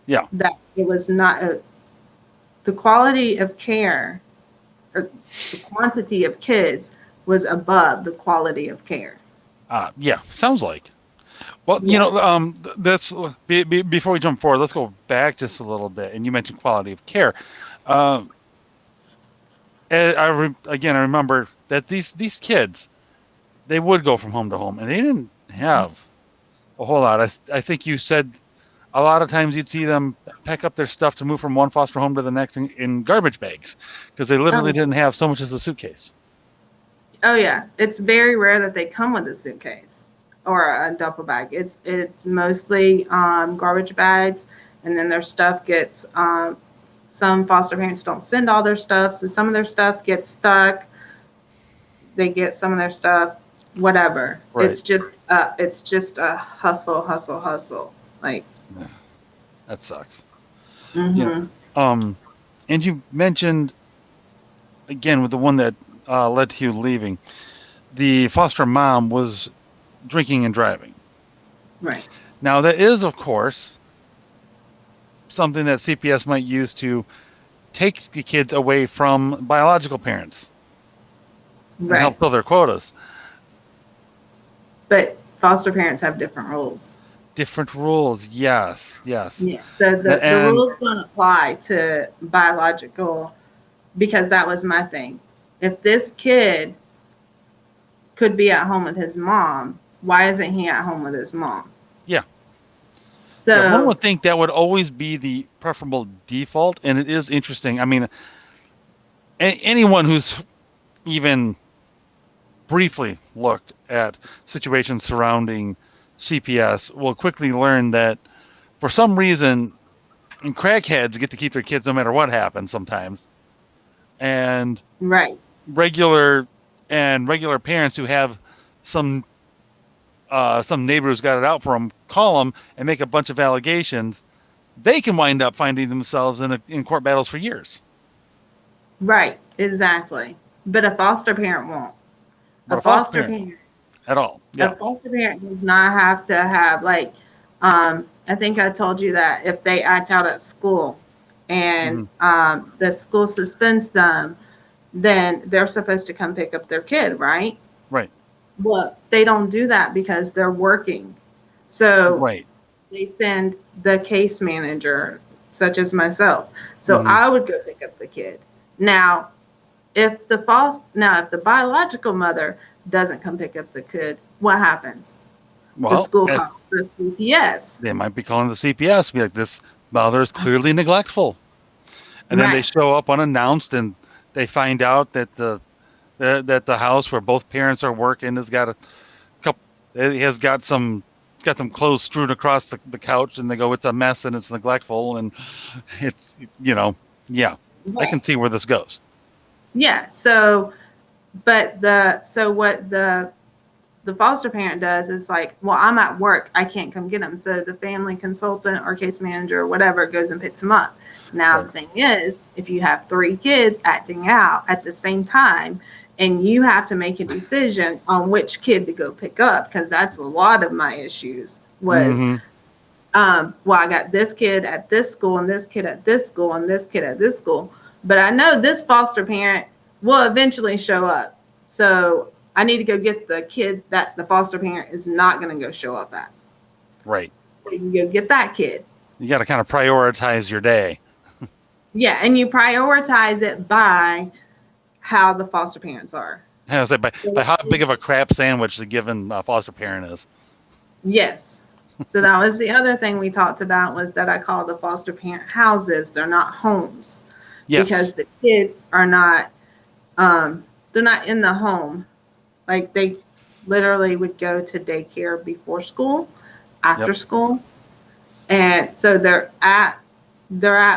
Speaker 1: Yeah.
Speaker 2: That it was not the quality of care, or the quantity of kids was above the quality of care.
Speaker 1: Yeah, sounds like. Well, that's before we jump forward, let's go back just a little bit. And you mentioned quality of care. I remember that these kids, they would go from home to home, and they didn't have a whole lot. I think you said a lot of times you'd see them pack up their stuff to move from one foster home to the next in garbage bags, because they literally didn't have so much as a suitcase.
Speaker 2: Oh yeah, it's very rare that they come with a suitcase or a duffel bag. It's mostly garbage bags, and then their stuff gets. Some foster parents don't send all their stuff, so some of their stuff gets stuck. They get some of their stuff, whatever. Right. It's just a hustle. Like
Speaker 1: that sucks. Yeah. And you mentioned again with the one that led to you leaving, the foster mom was drinking and driving.
Speaker 2: Right.
Speaker 1: Now that is, of course, something that CPS might use to take the kids away from biological parents and help fill their quotas.
Speaker 2: But foster parents have different rules.
Speaker 1: Different rules. Yes, yes.
Speaker 2: Yeah. The
Speaker 1: And
Speaker 2: rules don't apply to biological, because that was my thing. If this kid could be at home with his mom, why isn't he at home with his mom?
Speaker 1: yeah, yeah. One
Speaker 2: So
Speaker 1: would think that would always be the preferable default, and it is interesting. I mean, anyone who's even briefly looked at situations surrounding CPS will quickly learn that for some reason, crackheads get to keep their kids no matter what happens sometimes, and
Speaker 2: right,
Speaker 1: regular regular parents who have some some neighbor who's got it out for them call them and make a bunch of allegations. They can wind up finding themselves in court battles for years.
Speaker 2: right, exactly. But a foster parent won't. A
Speaker 1: But a foster
Speaker 2: foster
Speaker 1: parent won't
Speaker 2: parent,
Speaker 1: at all. Yeah.
Speaker 2: a foster parent does not have to have like, I think I told you that if they act out at school and
Speaker 1: Hmm.
Speaker 2: the school suspends them, then they're supposed to come pick up their kid, right?
Speaker 1: Right.
Speaker 2: Well, they don't do that because they're working. So
Speaker 1: Right.
Speaker 2: they send the case manager, such as myself. So
Speaker 1: Hmm.
Speaker 2: I would go pick up the kid. Now, if the biological mother doesn't come pick up the kid, what happens? The
Speaker 1: Well,
Speaker 2: school calls the CPS.
Speaker 1: they might be calling the CPS, be like, this mother is clearly neglectful. And then they
Speaker 2: Right.
Speaker 1: show up unannounced and they find out that that the house where both parents are working has got a couple, it has got some clothes strewn across the couch, and they go, it's a mess and it's neglectful, and it's, yeah, I
Speaker 2: Right.
Speaker 1: can see where this goes.
Speaker 2: Yeah. So what the foster parent does is like, well, I'm at work, I can't come get them. So the family consultant or case manager or whatever goes and picks them up. Now
Speaker 1: Right.
Speaker 2: the thing is, if you have three kids acting out at the same time, and you have to make a decision on which kid to go pick up, because that's a lot of my issues was,
Speaker 1: Mm-hmm.
Speaker 2: well, I got this kid at this school and this kid at this school and this kid at this school, but I know this foster parent will eventually show up. So I need to go get the kid that the foster parent is not going to go show up at.
Speaker 1: Right.
Speaker 2: So you can go get that kid.
Speaker 1: You got to kind of prioritize your day.
Speaker 2: Yeah, and you prioritize it by how the foster parents are.
Speaker 1: I say by
Speaker 2: So
Speaker 1: how big of a crap sandwich the given foster parent is.
Speaker 2: yes. So that was the other thing we talked about, was that I call the foster parent houses. They're not homes,
Speaker 1: Yes.
Speaker 2: because the kids are not they're not in the home. Like they literally would go to daycare before school,
Speaker 1: Yep.
Speaker 2: after school. And so they're at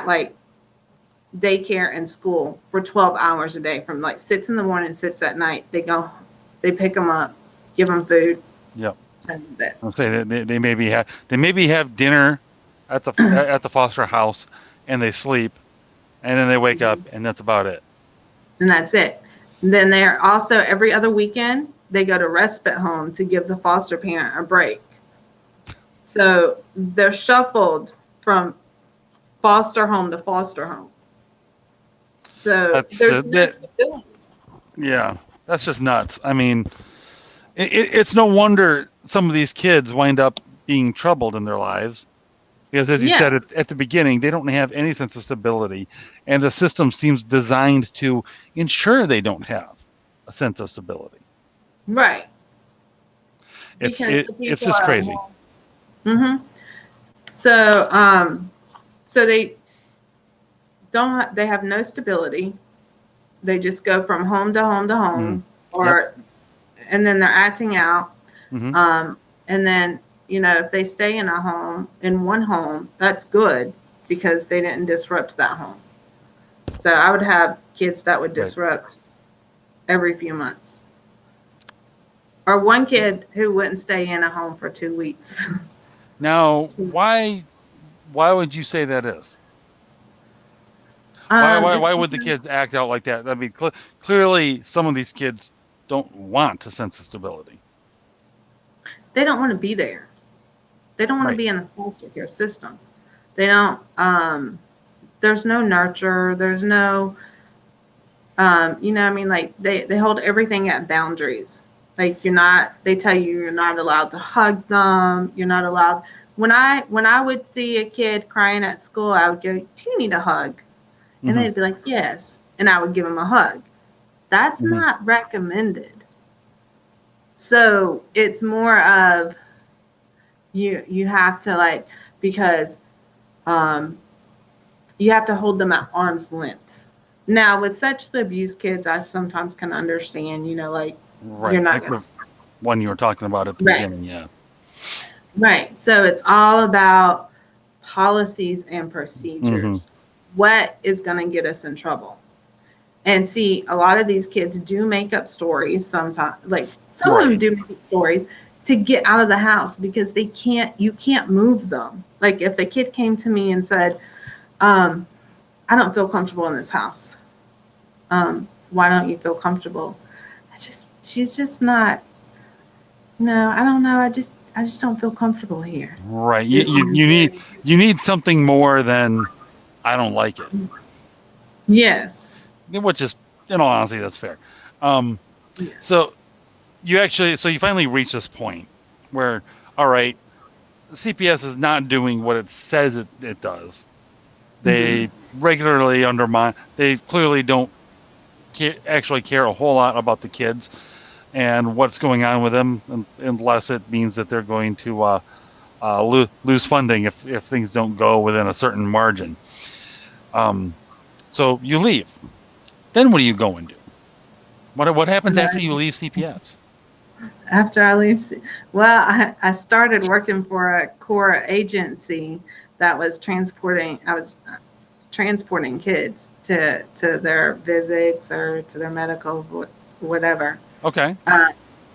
Speaker 2: like daycare and school for 12 hours a day, from like 6 in the morning, 6 at night. They pick them up, give them food,
Speaker 1: Yep.
Speaker 2: send them to bed.
Speaker 1: I'll say that they maybe have dinner at the foster house, and they sleep, and then they wake up, and that's about it.
Speaker 2: And that's it. And then they're also, every other weekend, they go to respite home to give the foster parent a break. So they're shuffled from foster home to foster home. So
Speaker 1: That's
Speaker 2: there's no
Speaker 1: that.
Speaker 2: stability.
Speaker 1: Yeah, that's just nuts. I mean, it's no wonder some of these kids wind up being troubled in their lives, because, as you
Speaker 2: Yeah,
Speaker 1: said at the beginning, they don't have any sense of stability, and the system seems designed to ensure they don't have a sense of stability.
Speaker 2: right.
Speaker 1: It's
Speaker 2: Because the
Speaker 1: it's
Speaker 2: people
Speaker 1: just
Speaker 2: are
Speaker 1: crazy.
Speaker 2: more. Mm-hmm. So, so they have no stability. They just go from home to home to
Speaker 1: Mm.
Speaker 2: home,
Speaker 1: Yep.
Speaker 2: or, and then they're acting out.
Speaker 1: Hmm.
Speaker 2: And then, if they stay in one home, that's good, because they didn't disrupt that home. So I would have kids that would
Speaker 1: Right.
Speaker 2: disrupt every few months, or one kid who wouldn't stay in a home for 2 weeks.
Speaker 1: Now, why would you say that is?
Speaker 2: It's
Speaker 1: Why would the
Speaker 2: because
Speaker 1: kids act out like that? I mean, clearly some of these kids don't want a sense of stability.
Speaker 2: they don't want to be there. They don't want to
Speaker 1: Right.
Speaker 2: be in the foster care system. They don't. There's no nurture. There's no. I mean, like they hold everything at boundaries. Like you're not. They tell you you're not allowed to hug them. You're not allowed. when I would see a kid crying at school, I would go, "Do you need a hug?" And
Speaker 1: Mm-hmm.
Speaker 2: they'd be like, "Yes," and I would give them a hug. That's
Speaker 1: Mm-hmm.
Speaker 2: not recommended. So it's more of you have to like because um, you have to hold them at arm's length. Now with sexually abused kids, I sometimes can understand, like you're
Speaker 1: Right.
Speaker 2: not
Speaker 1: Like
Speaker 2: gonna
Speaker 1: the one you were talking about at the
Speaker 2: right.
Speaker 1: beginning. Yeah.
Speaker 2: Right. So it's all about policies and
Speaker 1: Mm-hmm.
Speaker 2: procedures. What is going to get us in trouble? And see, a lot of these kids do make up stories sometimes. Like some of them
Speaker 1: Right.
Speaker 2: do make up stories to get out of the house because you can't move them. Like if a kid came to me and said, I don't feel comfortable in this house. Why don't you feel comfortable? She's just not, no, I don't know. I just don't feel comfortable here.
Speaker 1: Right. You,
Speaker 2: It
Speaker 1: you
Speaker 2: was
Speaker 1: you need
Speaker 2: very,
Speaker 1: you need something more than I don't like it.
Speaker 2: yes.
Speaker 1: Which is, in all honesty, that's fair. Um,
Speaker 2: Yeah.
Speaker 1: so you finally reach this point where, all right, CPS is not doing what it says it does.
Speaker 2: Mm-hmm.
Speaker 1: They regularly undermine. They clearly don't actually care a whole lot about the kids and what's going on with them, unless it means that they're going to lose funding if things don't go within a certain margin. Um, so you leave. Then what do you go and do? What happens after you leave CPS?
Speaker 2: After I leave, well, I started working for a core agency that was transporting. I was transporting kids to their visits or to their medical whatever.
Speaker 1: Okay.
Speaker 2: Uh,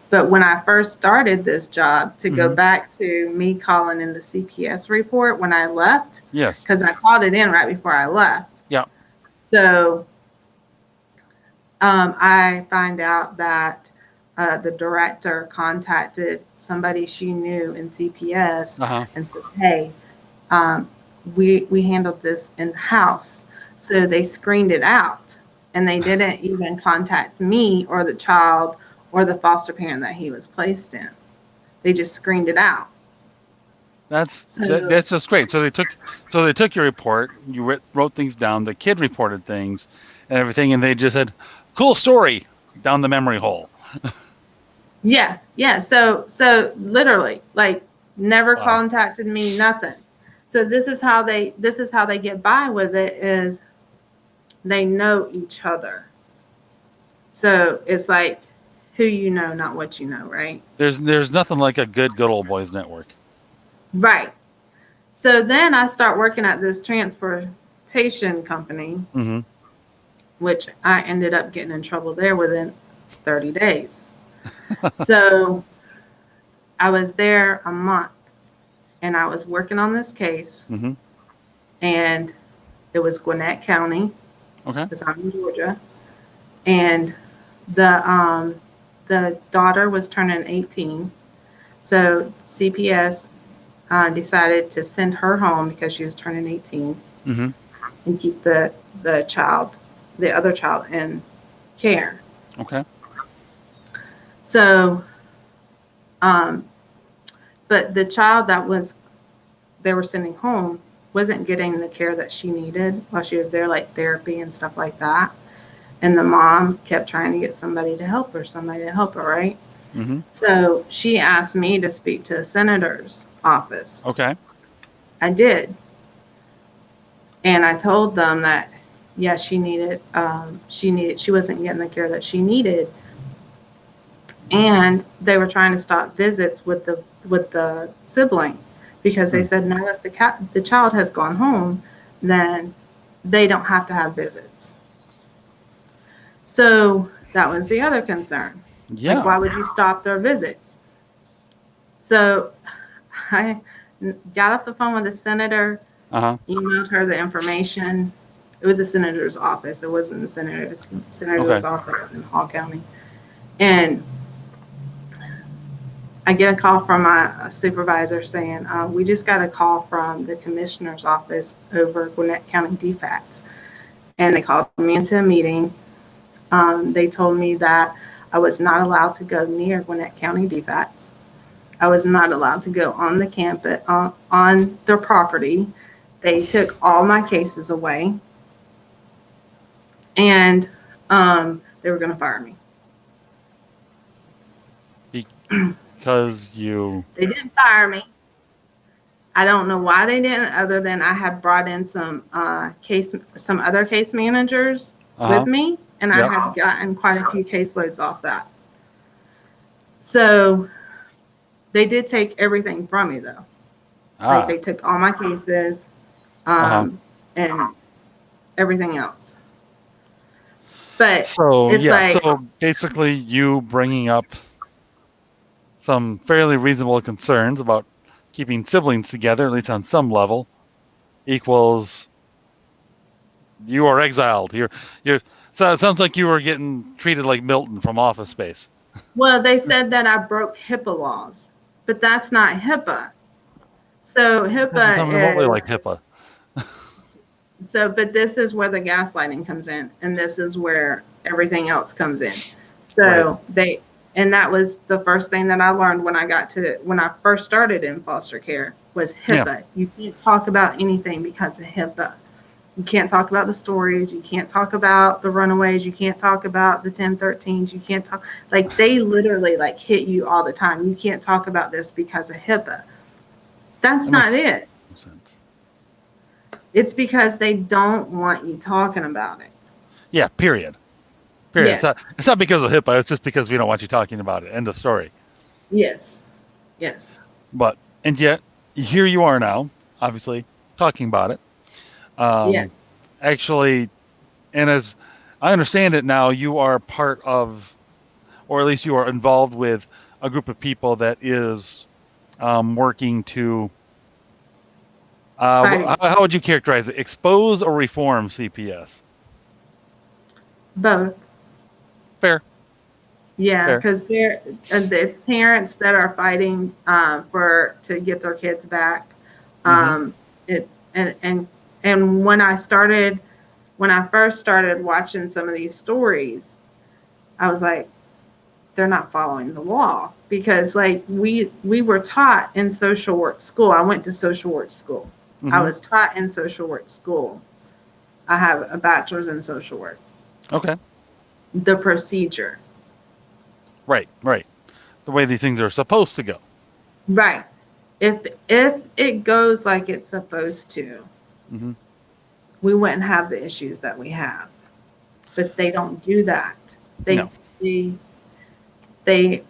Speaker 2: but when I first started this job, to go
Speaker 1: Mm-hmm.
Speaker 2: back to me calling in the CPS report when I left,
Speaker 1: Yes.
Speaker 2: because I called it in right before I left.
Speaker 1: Yeah.
Speaker 2: So I find out that the director contacted somebody she knew in CPS
Speaker 1: Uh huh.
Speaker 2: and said, "Hey, um, we handled this in house." So they screened it out, and they didn't even contact me or the child or the foster parent that he was placed in. They just screened it out. So
Speaker 1: That's just great. So they took your report. You wrote things down. The kid reported things and everything, and they just said, "Cool story," down the memory hole.
Speaker 2: yeah, yeah. So literally, like never
Speaker 1: Wow.
Speaker 2: contacted me, nothing. So this is how they get by with it is they know each other. So it's like who you know, not what you know, right?
Speaker 1: There's nothing like a good old boys network.
Speaker 2: Right. So then I start working at this transportation company,
Speaker 1: Mm-hmm.
Speaker 2: which I ended up getting in trouble there within 30 days. So I was there a month and I was working on this case,
Speaker 1: Mm-hmm.
Speaker 2: and it was Gwinnett County
Speaker 1: Okay.
Speaker 2: because I'm in Georgia, and the daughter was turning 18, so CPS decided to send her home because she was turning 18
Speaker 1: Mm-hmm.
Speaker 2: and keep the other child in care.
Speaker 1: Okay.
Speaker 2: So, um, but the child that was they were sending home wasn't getting the care that she needed while she was there, like therapy and stuff like that. And the mom kept trying to get somebody to help her, right?
Speaker 1: Mm-hmm.
Speaker 2: So she asked me to speak to the senator's office.
Speaker 1: Okay.
Speaker 2: I did. And I told them that, yeah, she wasn't getting the care that she needed. And they were trying to stop visits with the sibling because they
Speaker 1: Hmm.
Speaker 2: said now that the child has gone home, then they don't have to have visits. So that was the other concern. Like,
Speaker 1: Yeah.
Speaker 2: why would you stop their visits? So I got off the phone with the senator,
Speaker 1: Uh-huh.
Speaker 2: emailed her the information. It was the senator's office. It wasn't the senator. It was the senator's
Speaker 1: Okay.
Speaker 2: office in Hall County. And I get a call from my supervisor saying, we just got a call from the commissioner's office over Gwinnett County DFACS. And they called me into a meeting. They told me that I was not allowed to go near Gwinnett County DFACS. I was not allowed to go on the campus, on their property. They took all my cases away, and they were going to fire me.
Speaker 1: Because you.
Speaker 2: They didn't fire me. I don't know why they didn't, other than I had brought in some other case managers with
Speaker 1: Uh-huh.
Speaker 2: me, and I
Speaker 1: Yep.
Speaker 2: had gotten quite a few caseloads off that. So they did take everything from me, though. Like,
Speaker 1: Ah.
Speaker 2: they took all my cases,
Speaker 1: Uh-huh.
Speaker 2: and everything else. But
Speaker 1: So,
Speaker 2: it's
Speaker 1: yeah.
Speaker 2: like,
Speaker 1: So basically, you bringing up some fairly reasonable concerns about keeping siblings together, at least on some level, equals you are exiled. You're. So it sounds like you were getting treated like Milton from Office Space.
Speaker 2: well, they said that I broke HIPAA laws, but that's not HIPAA. So
Speaker 1: Doesn't sound remotely
Speaker 2: HIPAA
Speaker 1: like HIPAA.
Speaker 2: but this is where the gaslighting comes in, and this is where everything else comes in.
Speaker 1: Right.
Speaker 2: So and that was the first thing that I learned when I first started in foster care was
Speaker 1: Yeah.
Speaker 2: HIPAA. You can't talk about anything because of HIPAA. You can't talk about the stories. You can't talk about the runaways. You can't talk about the 1013s. You can't talk, like, they literally like hit you all the time. You can't talk about this because of HIPAA. That's
Speaker 1: That
Speaker 2: not
Speaker 1: makes
Speaker 2: it.
Speaker 1: sense.
Speaker 2: It's because they don't want you talking about it.
Speaker 1: Yeah. Period. Period.
Speaker 2: Yeah.
Speaker 1: It's not because of HIPAA. It's just because we don't want you talking about it. End of story.
Speaker 2: Yes. Yes.
Speaker 1: But and yet here you are now, obviously talking about it.
Speaker 2: Yeah.
Speaker 1: Actually, and as I understand it now, you are part of, or at least you are involved with, a group of people that is working to.
Speaker 2: Fighting.
Speaker 1: How would you characterize it? Expose or reform CPS?
Speaker 2: Both.
Speaker 1: Fair.
Speaker 2: Yeah,
Speaker 1: Fair.
Speaker 2: because it's parents that are fighting for to get their kids back.
Speaker 1: Mm-hmm.
Speaker 2: It's and when I first started watching some of these stories, I was like, they're not following the law, because like we were taught in social work school. I went to social work school. I
Speaker 1: Mm-hmm.
Speaker 2: was taught in social work school. I have a bachelor's in social work.
Speaker 1: Okay.
Speaker 2: The procedure.
Speaker 1: Right. Right. The way these things are supposed to go.
Speaker 2: Right. If it goes like it's supposed to,
Speaker 1: Mm-hmm.
Speaker 2: we wouldn't have the issues that we have. But they don't do that.
Speaker 1: No.
Speaker 2: They they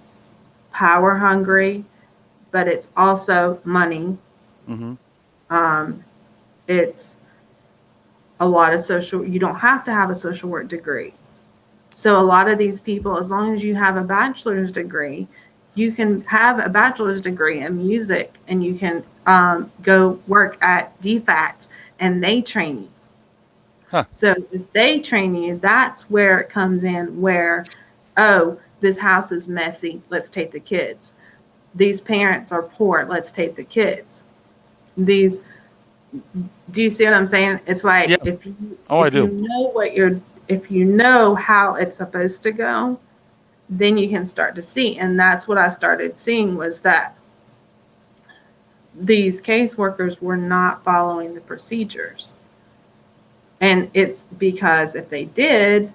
Speaker 2: power hungry, but it's also money.
Speaker 1: Mm-hmm.
Speaker 2: Um, it's a lot of social. You don't have to have a social work degree. So a lot of these people, as long as you have a bachelor's degree, you can have a bachelor's degree in music, and you can go work at DFATs, and they train you.
Speaker 1: Huh.
Speaker 2: So if they train you, that's where it comes in, where, oh, this house is messy, let's take the kids. These parents are poor, let's take the kids. These Do you see what I'm saying? It's like,
Speaker 1: Yeah. Oh, I
Speaker 2: if you
Speaker 1: do.
Speaker 2: know if you know how it's supposed to go, then you can start to see. And that's what I started seeing, was that these caseworkers were not following the procedures. And it's because if they did,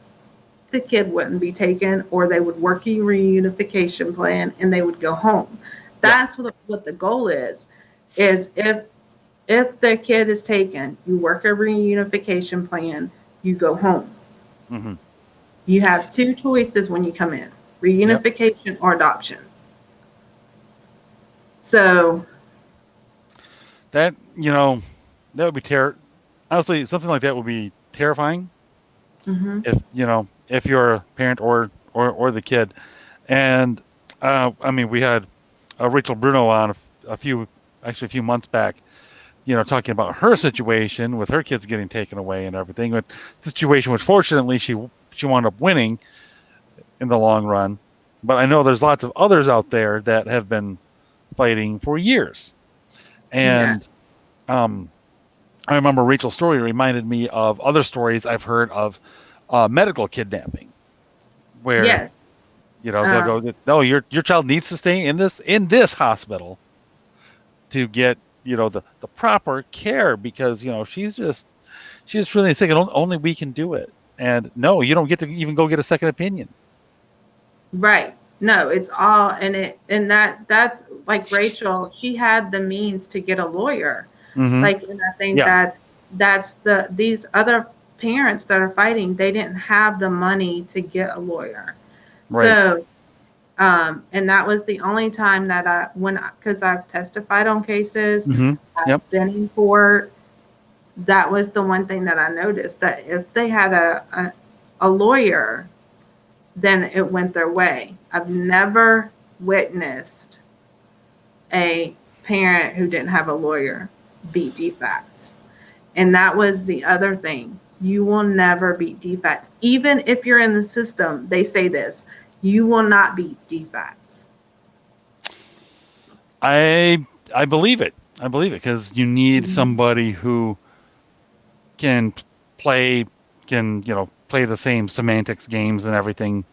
Speaker 2: the kid wouldn't be taken, or they would work a reunification plan and they would go home.
Speaker 1: Yeah.
Speaker 2: That's what the goal is if the kid is taken, you work a reunification plan, you go home.
Speaker 1: Mm-hmm.
Speaker 2: You have two choices when you come in:
Speaker 1: Yep.
Speaker 2: reunification or adoption. So,
Speaker 1: That that would be honestly, something like that would be terrifying
Speaker 2: mhm.
Speaker 1: if you're a parent or the kid. And I mean, we had Rachel Bruno on a few months back, talking about her situation with her kids getting taken away and everything. But situation which fortunately she wound up winning in the long run. But I know there's lots of others out there that have been fighting for years.
Speaker 2: Yeah.
Speaker 1: And I remember Rachel's story reminded me of other stories I've heard of medical kidnapping, where
Speaker 2: Yes.
Speaker 1: They'll
Speaker 2: Um,
Speaker 1: go, no, your child needs to stay in this hospital to get the proper care because she's really sick and only we can do it. And no, you don't get to even go get a second opinion.
Speaker 2: right. No, it's all and that's like Rachel, she had the means to get a lawyer.
Speaker 1: Mm-hmm.
Speaker 2: Like, and I think
Speaker 1: Yeah.
Speaker 2: that's these other parents that are fighting, they didn't have the money to get a lawyer.
Speaker 1: Right.
Speaker 2: So, and that was the only time that because I've testified on cases,
Speaker 1: Mm-hmm. Yep.
Speaker 2: I've been in court. That was the one thing that I noticed, that if they had a lawyer, then it went their way. I've never witnessed a parent who didn't have a lawyer beat DFATs. And that was the other thing. You will never beat DFATs. Even if you're in the system, they say this, you will not beat DFATs.
Speaker 1: I I believe it. I believe it because you need somebody who can play can play the same semantics games and everything,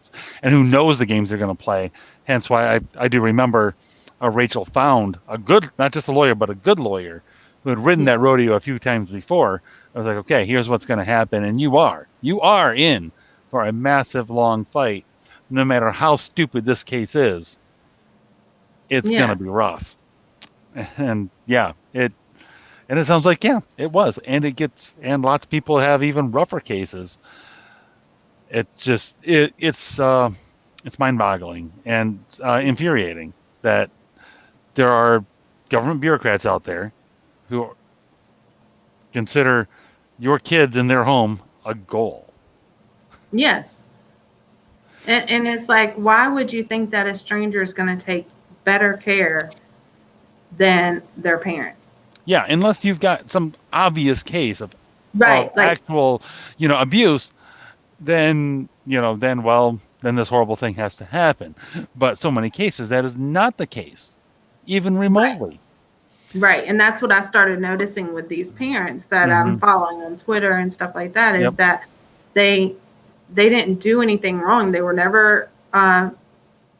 Speaker 1: and who knows the games they're going to play. Hence why I do remember Rachel found a good, not just a lawyer, but a good lawyer who had ridden
Speaker 2: Yeah.
Speaker 1: that rodeo a few times before. I was like, okay, here's what's going to happen, and you are in for a massive long fight. No matter how stupid this case is, it's going
Speaker 2: Yeah.
Speaker 1: to be rough. And yeah, it sounds like, yeah, it was, and lots of people have even rougher cases. It's just it's mind-boggling and infuriating that there are government bureaucrats out there who consider your kids in their home a goal.
Speaker 2: Yes. And it's like, why would you think that a stranger is going to take better care than their parent?
Speaker 1: Yeah, unless you've got some obvious case of
Speaker 2: Right. Like,
Speaker 1: actual abuse, then this horrible thing has to happen. But so many cases that is not the case, even
Speaker 2: right.
Speaker 1: remotely.
Speaker 2: Right. And that's what I started noticing with these parents that I'm
Speaker 1: Mm-hmm.
Speaker 2: following on Twitter and stuff like that,
Speaker 1: Yep.
Speaker 2: is that they they didn't do anything wrong. They were never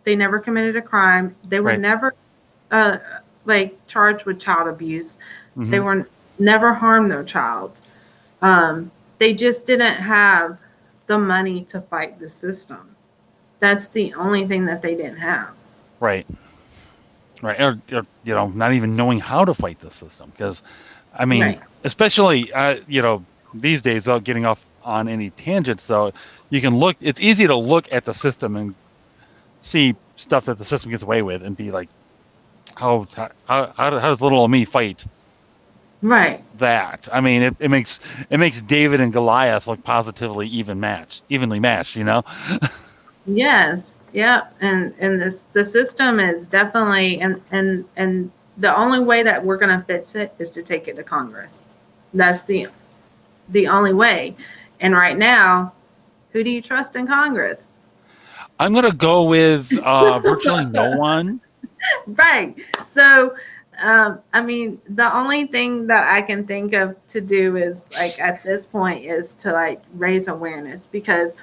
Speaker 2: they never committed a crime. They were
Speaker 1: Right.
Speaker 2: never uh, like charged with child abuse. They
Speaker 1: Mm-hmm.
Speaker 2: were never harmed their child. They just didn't have the money to fight the system. That's the only thing that they didn't have.
Speaker 1: Right. Right. Or not even knowing how to fight the system. Because, I mean,
Speaker 2: Right.
Speaker 1: especially, these days, without getting off on any tangents, though, it's easy to look at the system and see stuff that the system gets away with and be like, how does little old me fight
Speaker 2: Right.
Speaker 1: that? I mean, it makes David and Goliath look positively evenly matched.
Speaker 2: Yes. Yep. And this the system is definitely, and the only way that we're going to fix it is to take it to Congress. That's the only way. And right now, who do you trust in Congress?
Speaker 1: I'm gonna go with virtually no one.
Speaker 2: Right. So, I mean, the only thing that I can think of to do is, like, at this point, is to like raise awareness, because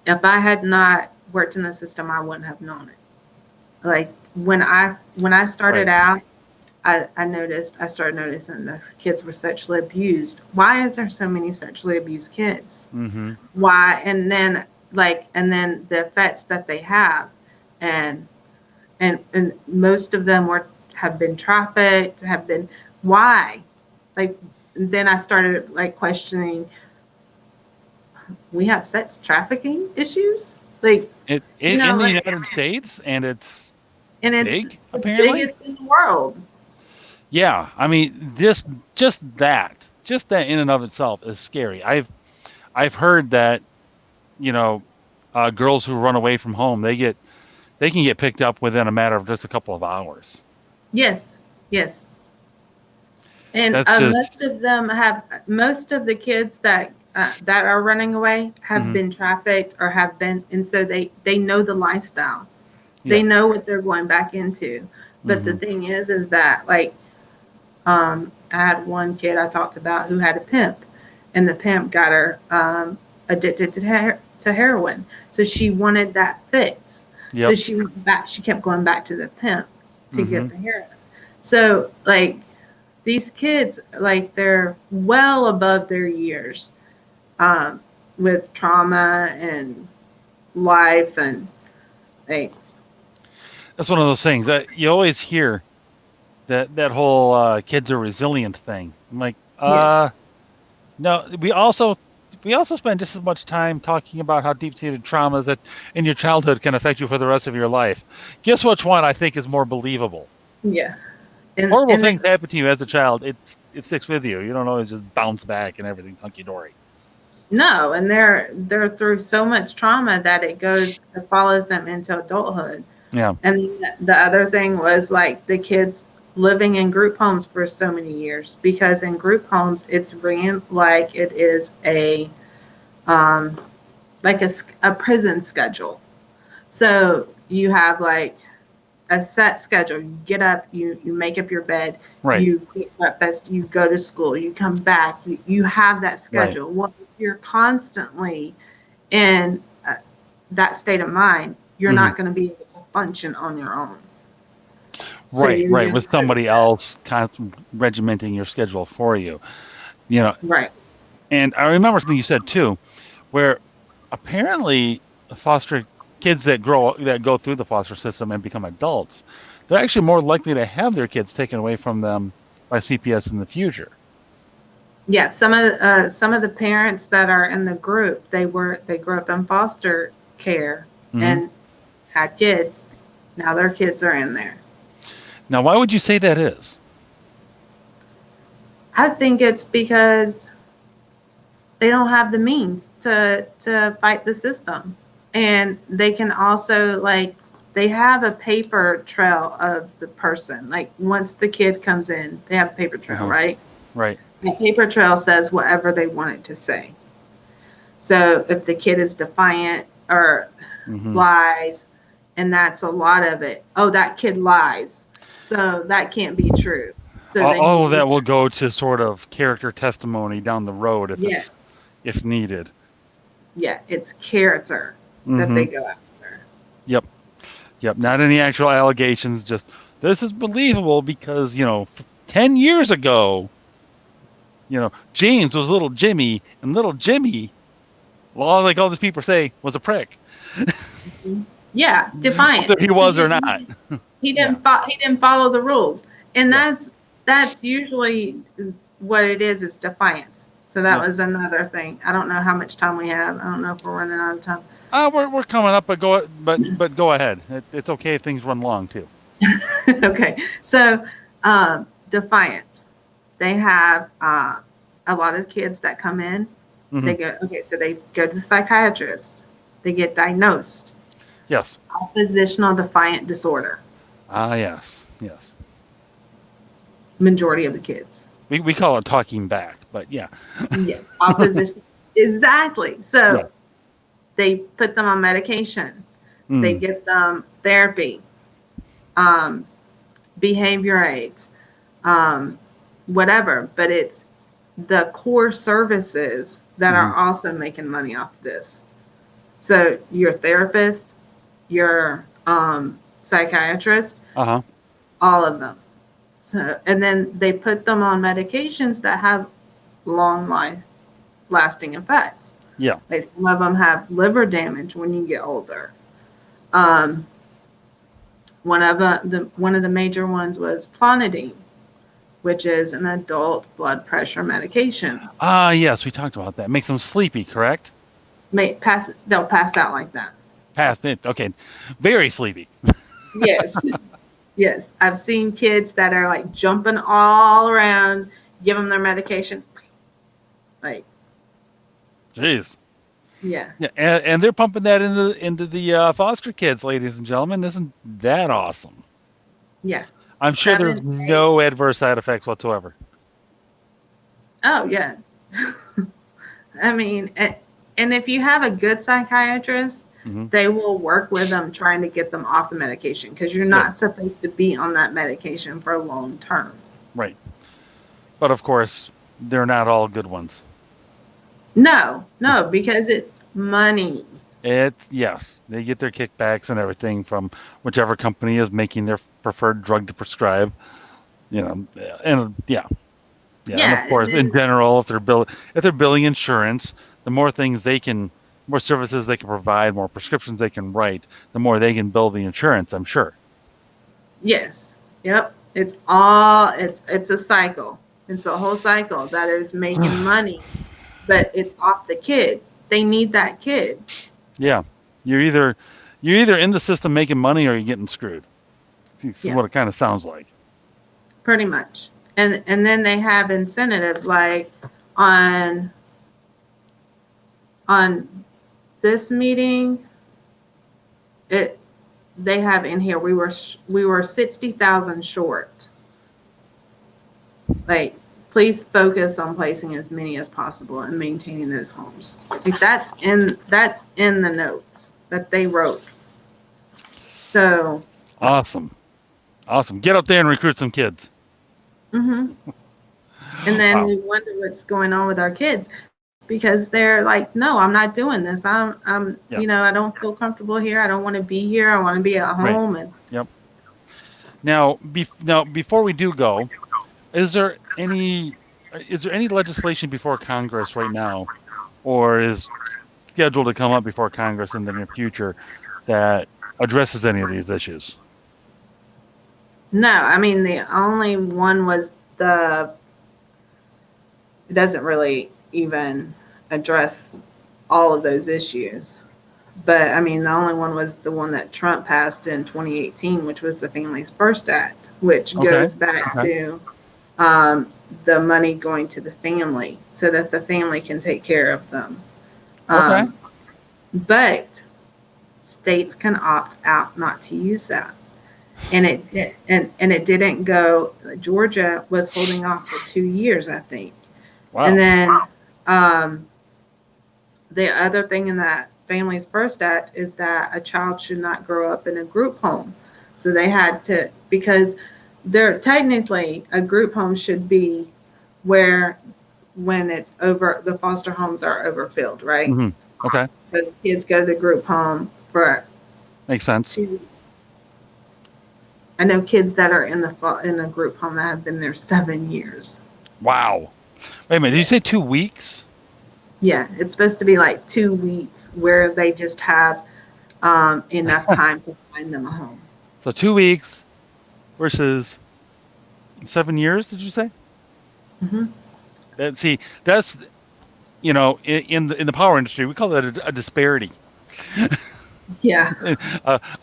Speaker 2: if I had not worked in the system, I wouldn't have known it. Like, when I started
Speaker 1: Right.
Speaker 2: out, I started noticing the kids were sexually abused. Why is there so many sexually abused kids?
Speaker 1: Mm-hmm.
Speaker 2: Why? And then the effects that they have, and and most of them have been trafficked, have been, why? Like, then I started like questioning, we have sex trafficking issues, like,
Speaker 1: In the
Speaker 2: like,
Speaker 1: United States, and it's
Speaker 2: and it's
Speaker 1: big
Speaker 2: the
Speaker 1: apparently.
Speaker 2: biggest in the world.
Speaker 1: Yeah, I mean, just that in and of itself is scary. I've heard that you know girls who run away from home, they can get picked up within a matter of just a couple of hours.
Speaker 2: Yes. Yes. And
Speaker 1: That's just
Speaker 2: most of the kids that are running away have
Speaker 1: mhm,
Speaker 2: been trafficked, or have been, and so they know the lifestyle. They
Speaker 1: yeah.
Speaker 2: know what they're going back into. But the
Speaker 1: Hmm.
Speaker 2: thing is that, like, I had one kid I talked about who had a pimp, and the pimp got her addicted to heroin. So she wanted that fix. So
Speaker 1: Yep.
Speaker 2: she went back. She kept going back to the pimp to
Speaker 1: Mm-hmm.
Speaker 2: get the heroin. So like these kids, like they're well above their years um, with trauma and life and like
Speaker 1: That's one of those things that you always hear, that whole kids are resilient thing. I'm like,
Speaker 2: yes,
Speaker 1: no. We also spend just as much time talking about how deep-seated traumas that in your childhood can affect you for the rest of your life. Guess which one I think is more believable?
Speaker 2: yeah,
Speaker 1: Horrible
Speaker 2: and
Speaker 1: things happen to you as a child. It sticks with you. You don't always just bounce back and everything's hunky dory.
Speaker 2: no, and they're through so much trauma that it follows them into adulthood.
Speaker 1: Yeah.
Speaker 2: And the other thing was like the kids living in group homes for so many years because in group homes it's ran like it is um, a prison schedule. So you have like a set schedule. You get up, you make up your bed,
Speaker 1: Right.
Speaker 2: you get breakfast, you go to school, you come back, you have that
Speaker 1: Right.
Speaker 2: schedule. Well, if you're constantly in that state of mind, you're
Speaker 1: Hmm.
Speaker 2: not going to be able to function on your own. So
Speaker 1: Right.
Speaker 2: you're
Speaker 1: Right.
Speaker 2: going
Speaker 1: With
Speaker 2: to go to
Speaker 1: somebody
Speaker 2: bed.
Speaker 1: else regimenting your schedule for you. You know.
Speaker 2: Right.
Speaker 1: And I remember something you said too, where apparently foster kids that go through the foster system and become adults, they're actually more likely to have their kids taken away from them by CPS in the future.
Speaker 2: Yeah, some of the parents that are in the group, they grew up in foster care
Speaker 1: Hmm.
Speaker 2: and had kids. Now their kids are in there.
Speaker 1: Now, why would you say that is?
Speaker 2: I think it's because they don't have the means to fight the system, and they can also like they have a paper trail of the person. Like once the kid comes in, they have a paper trail,
Speaker 1: Uh-huh.
Speaker 2: right?
Speaker 1: Right.
Speaker 2: The paper trail says whatever they want it to say. So if the kid is defiant or
Speaker 1: Hmm.
Speaker 2: lies, and that's a lot of it. Oh, that kid lies. So that can't be true. So they
Speaker 1: All
Speaker 2: need
Speaker 1: of
Speaker 2: to,
Speaker 1: that will go to sort of character testimony down the road
Speaker 2: yes,
Speaker 1: if needed.
Speaker 2: yeah, it's character that
Speaker 1: Hmm.
Speaker 2: they go after.
Speaker 1: Yep. Yep. Not any actual allegations. Just this is believable because 10 years ago, James was little Jimmy, and little Jimmy, well, like all these people say, was a prick,
Speaker 2: Yeah,
Speaker 1: whether
Speaker 2: defiant.
Speaker 1: he was or not. Yeah.
Speaker 2: He didn't follow the rules. And
Speaker 1: Yeah.
Speaker 2: that's usually what it is defiance. So that
Speaker 1: Yep.
Speaker 2: was another thing. I don't know how much time we have. I don't know if we're running out of time.
Speaker 1: We're coming up, but go ahead. It's okay if things run long too.
Speaker 2: Okay. So defiance. They have a lot of kids that come in.
Speaker 1: Hmm.
Speaker 2: They go okay, so they go to the psychiatrist. They get diagnosed
Speaker 1: Yes.
Speaker 2: oppositional defiant disorder.
Speaker 1: Yes. Yes.
Speaker 2: Majority of the kids.
Speaker 1: We call it talking back, but yeah.
Speaker 2: Yeah, opposition. Exactly.
Speaker 1: Yeah.
Speaker 2: So they put them on medication. They
Speaker 1: Mm.
Speaker 2: get them therapy, um, behavior aids, um, whatever. But it's the core services that
Speaker 1: Hmm.
Speaker 2: are also making money off of this. So your therapist, your psychiatrist,
Speaker 1: Uh-huh.
Speaker 2: all of them. So and then they put them on medications that have long life lasting effects.
Speaker 1: Yeah.
Speaker 2: Like some of them have liver damage when you get older. Um, one of the major ones was clonidine, which is an adult blood pressure medication.
Speaker 1: Yes, we talked about that. Makes them sleepy, correct?
Speaker 2: They'll pass out like that.
Speaker 1: Past it. Okay. Very sleepy.
Speaker 2: Yes, yes. I've seen kids that are like jumping all around. Give them their medication, like
Speaker 1: Jeez.
Speaker 2: yeah,
Speaker 1: Yeah, and they're pumping that into the foster kids, ladies and gentlemen. Isn't that awesome?
Speaker 2: yeah.
Speaker 1: I'm sure there's
Speaker 2: 7, 8.
Speaker 1: no adverse side effects whatsoever.
Speaker 2: Oh yeah. I mean, and if you have a good psychiatrist,
Speaker 1: Hmm.
Speaker 2: they will work with them trying to get them off the medication because you're
Speaker 1: Good.
Speaker 2: not supposed to be on that medication for long term.
Speaker 1: Right. But of course, they're not all good ones.
Speaker 2: No, because it's money.
Speaker 1: It's yes, they get their kickbacks and everything from whichever company is making their preferred drug to prescribe. You know, and yeah, and of
Speaker 2: Yeah, and
Speaker 1: course, in
Speaker 2: then
Speaker 1: general, if they're billing insurance, the more things they can, more services they can provide, more prescriptions they can write, the more they can bill the insurance. I'm sure.
Speaker 2: yes, yep. It's a cycle. It's a whole cycle that is making money, but it's off the kid. They need that kid.
Speaker 1: Yeah, you're either you're either in the system making money or you're getting screwed. It's
Speaker 2: Yeah,
Speaker 1: what it kind of sounds like.
Speaker 2: pretty much. And then they have incentives like on on this meeting, it they have in here we were 60,000 short. Like, please focus on placing as many as possible and maintaining those homes. Like that's in the notes that they wrote. So,
Speaker 1: Awesome, awesome. Get out there and recruit some kids.
Speaker 2: hmm and then
Speaker 1: Wow.
Speaker 2: we wonder what's going on with our kids because they're like, no, I'm not doing this.
Speaker 1: Yeah.
Speaker 2: I don't feel comfortable here. I don't want to be here. I want to be at
Speaker 1: Right.
Speaker 2: home. And
Speaker 1: Yep. Now, before we do go, is there any is there any legislation before Congress right now, or is scheduled to come up before Congress in the near future that addresses any of these issues?
Speaker 2: no, I mean, the only one was it doesn't really even address all of those issues. But I mean, the only one was the one that Trump passed in 2018, which was the Families First Act, which
Speaker 1: Okay.
Speaker 2: goes back
Speaker 1: Okay.
Speaker 2: to um, the money going to the family so that the family can take care of them.
Speaker 1: Okay.
Speaker 2: Um, but states can opt out not to use that. And it did, and it didn't go. Georgia was holding off for 2 years, I think. And
Speaker 1: Wow.
Speaker 2: then um, the other thing in that Families First Act is that a child should not grow up in a group home. So they had to, because they're technically a group home should be where when it's over, the foster homes are overfilled, right?
Speaker 1: Hmm. Okay.
Speaker 2: So the kids go to the group home for
Speaker 1: Makes sense.
Speaker 2: 2. I know kids that are in a group home that have been there 7 years.
Speaker 1: Wow. Wait a minute. Did you say 2 weeks?
Speaker 2: Yeah, it's supposed to be like 2 weeks where they just have enough time to find them a home.
Speaker 1: So 2 weeks versus 7 years. Did you say?
Speaker 2: Hmm.
Speaker 1: See, that's in the power industry we call that a disparity,
Speaker 2: Yeah,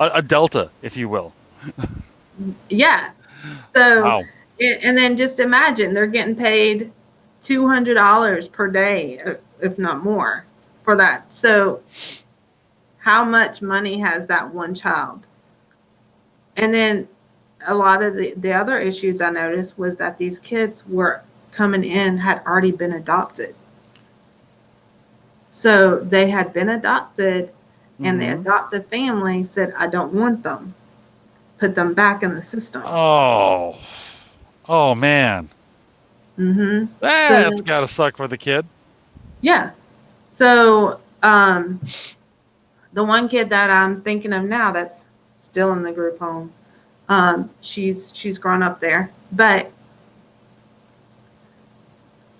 Speaker 1: a delta, if you will.
Speaker 2: yeah. So,
Speaker 1: Wow.
Speaker 2: and then just imagine they're getting paid $200 per day, if not more, for that. So, how much money has that one child? And then a lot of the other issues I noticed was that these kids were coming in had already been adopted. So they had been adopted, and the
Speaker 1: Hmm.
Speaker 2: adoptive family said, I don't want them, put them back in the system.
Speaker 1: Oh. Oh man,
Speaker 2: Hmm. So
Speaker 1: that's
Speaker 2: then,
Speaker 1: gotta suck for the kid.
Speaker 2: yeah. So the one kid that I'm thinking of now that's still in the group home, she's grown up there, but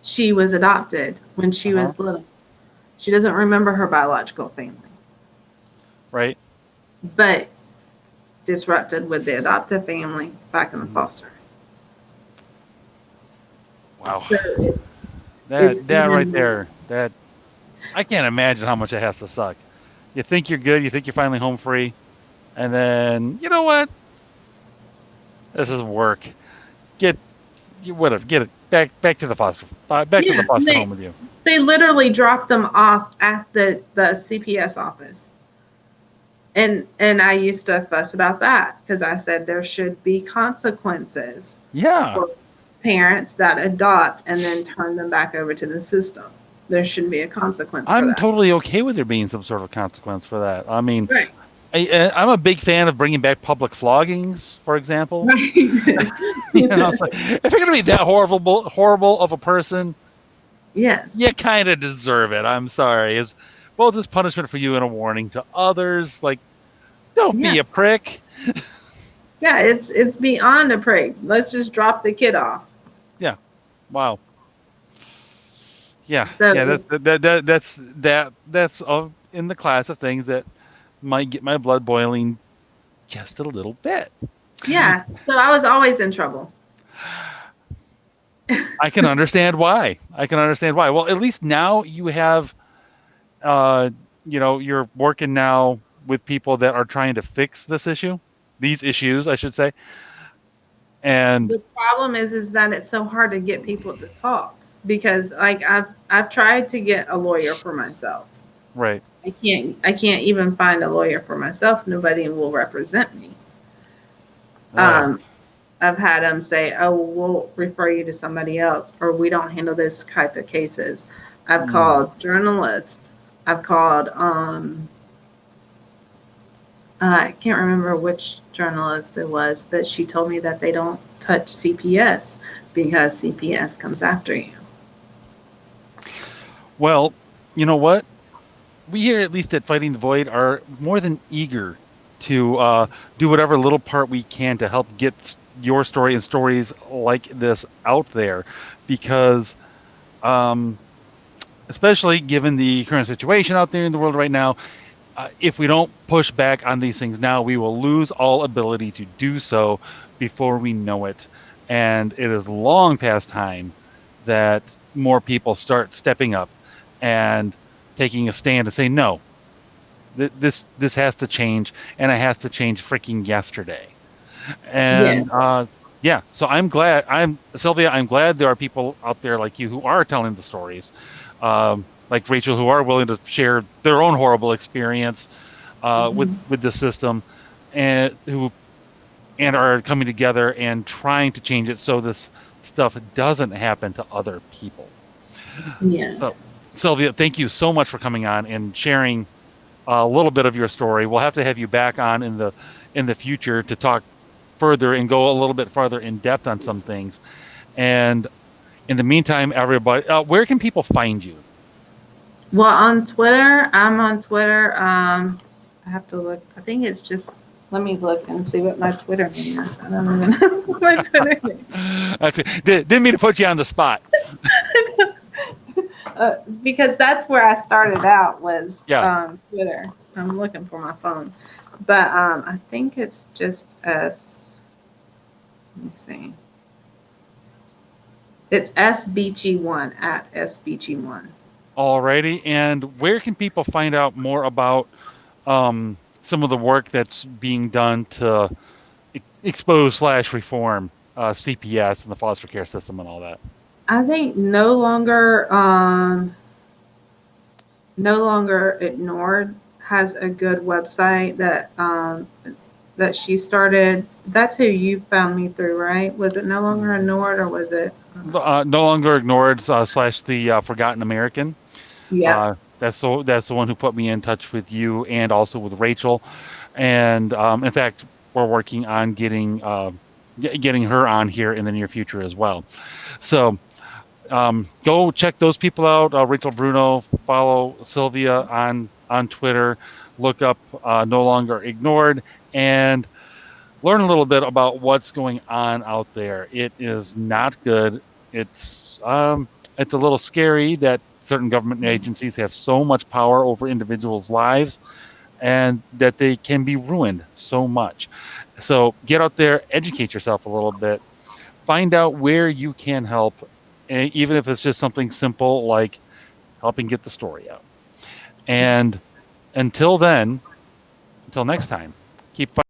Speaker 2: she was adopted when
Speaker 1: Uh
Speaker 2: she
Speaker 1: huh.
Speaker 2: was little. She doesn't remember her biological family,
Speaker 1: Right.
Speaker 2: but disrupted with the adoptive family back in the
Speaker 1: Hmm.
Speaker 2: foster.
Speaker 1: Wow.
Speaker 2: So it's
Speaker 1: That right
Speaker 2: even more.
Speaker 1: there. That I can't imagine how much it has to suck. You think you're good. You think you're finally home free, and then you know what? This is work. Get you whatever. Get it back to the back to the
Speaker 2: Yeah,
Speaker 1: foster home with you.
Speaker 2: they literally dropped them off at the CPS office. And I used to fuss about that because I said there should be consequences
Speaker 1: Yeah.
Speaker 2: for parents that adopt and then turn them back over to the system. There should be a consequence for
Speaker 1: I'm
Speaker 2: that.
Speaker 1: totally okay with there being some sort of consequence for that. I mean,
Speaker 2: Right.
Speaker 1: I'm a big fan of bringing back public floggings, for example.
Speaker 2: Right.
Speaker 1: It's like, if you're going to be that horrible of a person,
Speaker 2: Yes.
Speaker 1: you kind of deserve it. I'm sorry. Is both as punishment for you and a warning to others. Like, don't
Speaker 2: Yeah.
Speaker 1: be a prick.
Speaker 2: Yeah, it's beyond a prank. Let's just drop the kid off.
Speaker 1: Yeah. Wow. Yeah.
Speaker 2: So
Speaker 1: Yeah.
Speaker 2: it's
Speaker 1: That's in the class of things that might get my blood boiling just a little bit.
Speaker 2: yeah. So I was always in trouble.
Speaker 1: I can understand why. I can understand why. Well, at least now you have, uh, you're working now with people that are trying to fix this issue, these issues, I should say. And
Speaker 2: The problem is that it's so hard to get people to talk because like I've tried to get a lawyer for myself.
Speaker 1: right.
Speaker 2: I can't even find a lawyer for myself. Nobody will represent me.
Speaker 1: Oh,
Speaker 2: Um, I've had them say, "Oh, we'll refer you to somebody else," or "We don't handle this type of cases." I've
Speaker 1: mm.
Speaker 2: called journalists. I've called I can't remember which journalist it was, but she told me that they don't touch CPS because CPS comes after you.
Speaker 1: Well, you know what? We here, at least at Fighting the Void, are more than eager to do whatever little part we can to help get your story and stories like this out there, because um, especially given the current situation out there in the world right now, if we don't push back on these things now, we will lose all ability to do so before we know it. And it is long past time that more people start stepping up and taking a stand and say, no, this has to change, and it has to change freaking yesterday.
Speaker 2: Yeah.
Speaker 1: And yeah, so I'm glad. I'm Sylvia. I'm glad there are people out there like you who are telling the stories, like Rachel, who are willing to share their own horrible experience
Speaker 2: Mhm.
Speaker 1: with the system, and who and are coming together and trying to change it so this stuff doesn't happen to other people.
Speaker 2: Yeah.
Speaker 1: So, Sylvia, thank you so much for coming on and sharing a little bit of your story. We'll have to have you back on in the future to talk further and go a little bit farther in depth on some things. And in the meantime, everybody, where can people find you?
Speaker 2: Well, on Twitter, I'm on Twitter. I have to look. I think it's just. Let me look and see what my Twitter name is. I don't even know what my Twitter name.
Speaker 1: Didn't mean to put you on the spot.
Speaker 2: Because that's where I started out was
Speaker 1: Yeah.
Speaker 2: Twitter. I'm looking for my phone, but I think it's just S. Let me see. It's SBG1 at SBG1.
Speaker 1: Alrighty. And where can people find out more about some of the work that's being done to expose slash reform CPS and the foster care system and all that?
Speaker 2: I think no longer ignored has a good website that she started. That's who you found me through, right? Was it no longer ignored or was it?
Speaker 1: No longer ignored slash the forgotten American.
Speaker 2: Yep.
Speaker 1: That's the one who put me in touch with you and also with Rachel. And in fact, we're working on getting her on here in the near future as well. So go check those people out. Rachel Bruno, follow Sylvia on Twitter, look up No Longer Ignored, and learn a little bit about what's going on out there. It is not good. It's a little scary that certain government agencies have so much power over individuals' lives and that they can be ruined so much. So get out there, educate yourself a little bit, find out where you can help, even if it's just something simple like helping get the story out. And until then, until next time, keep fighting.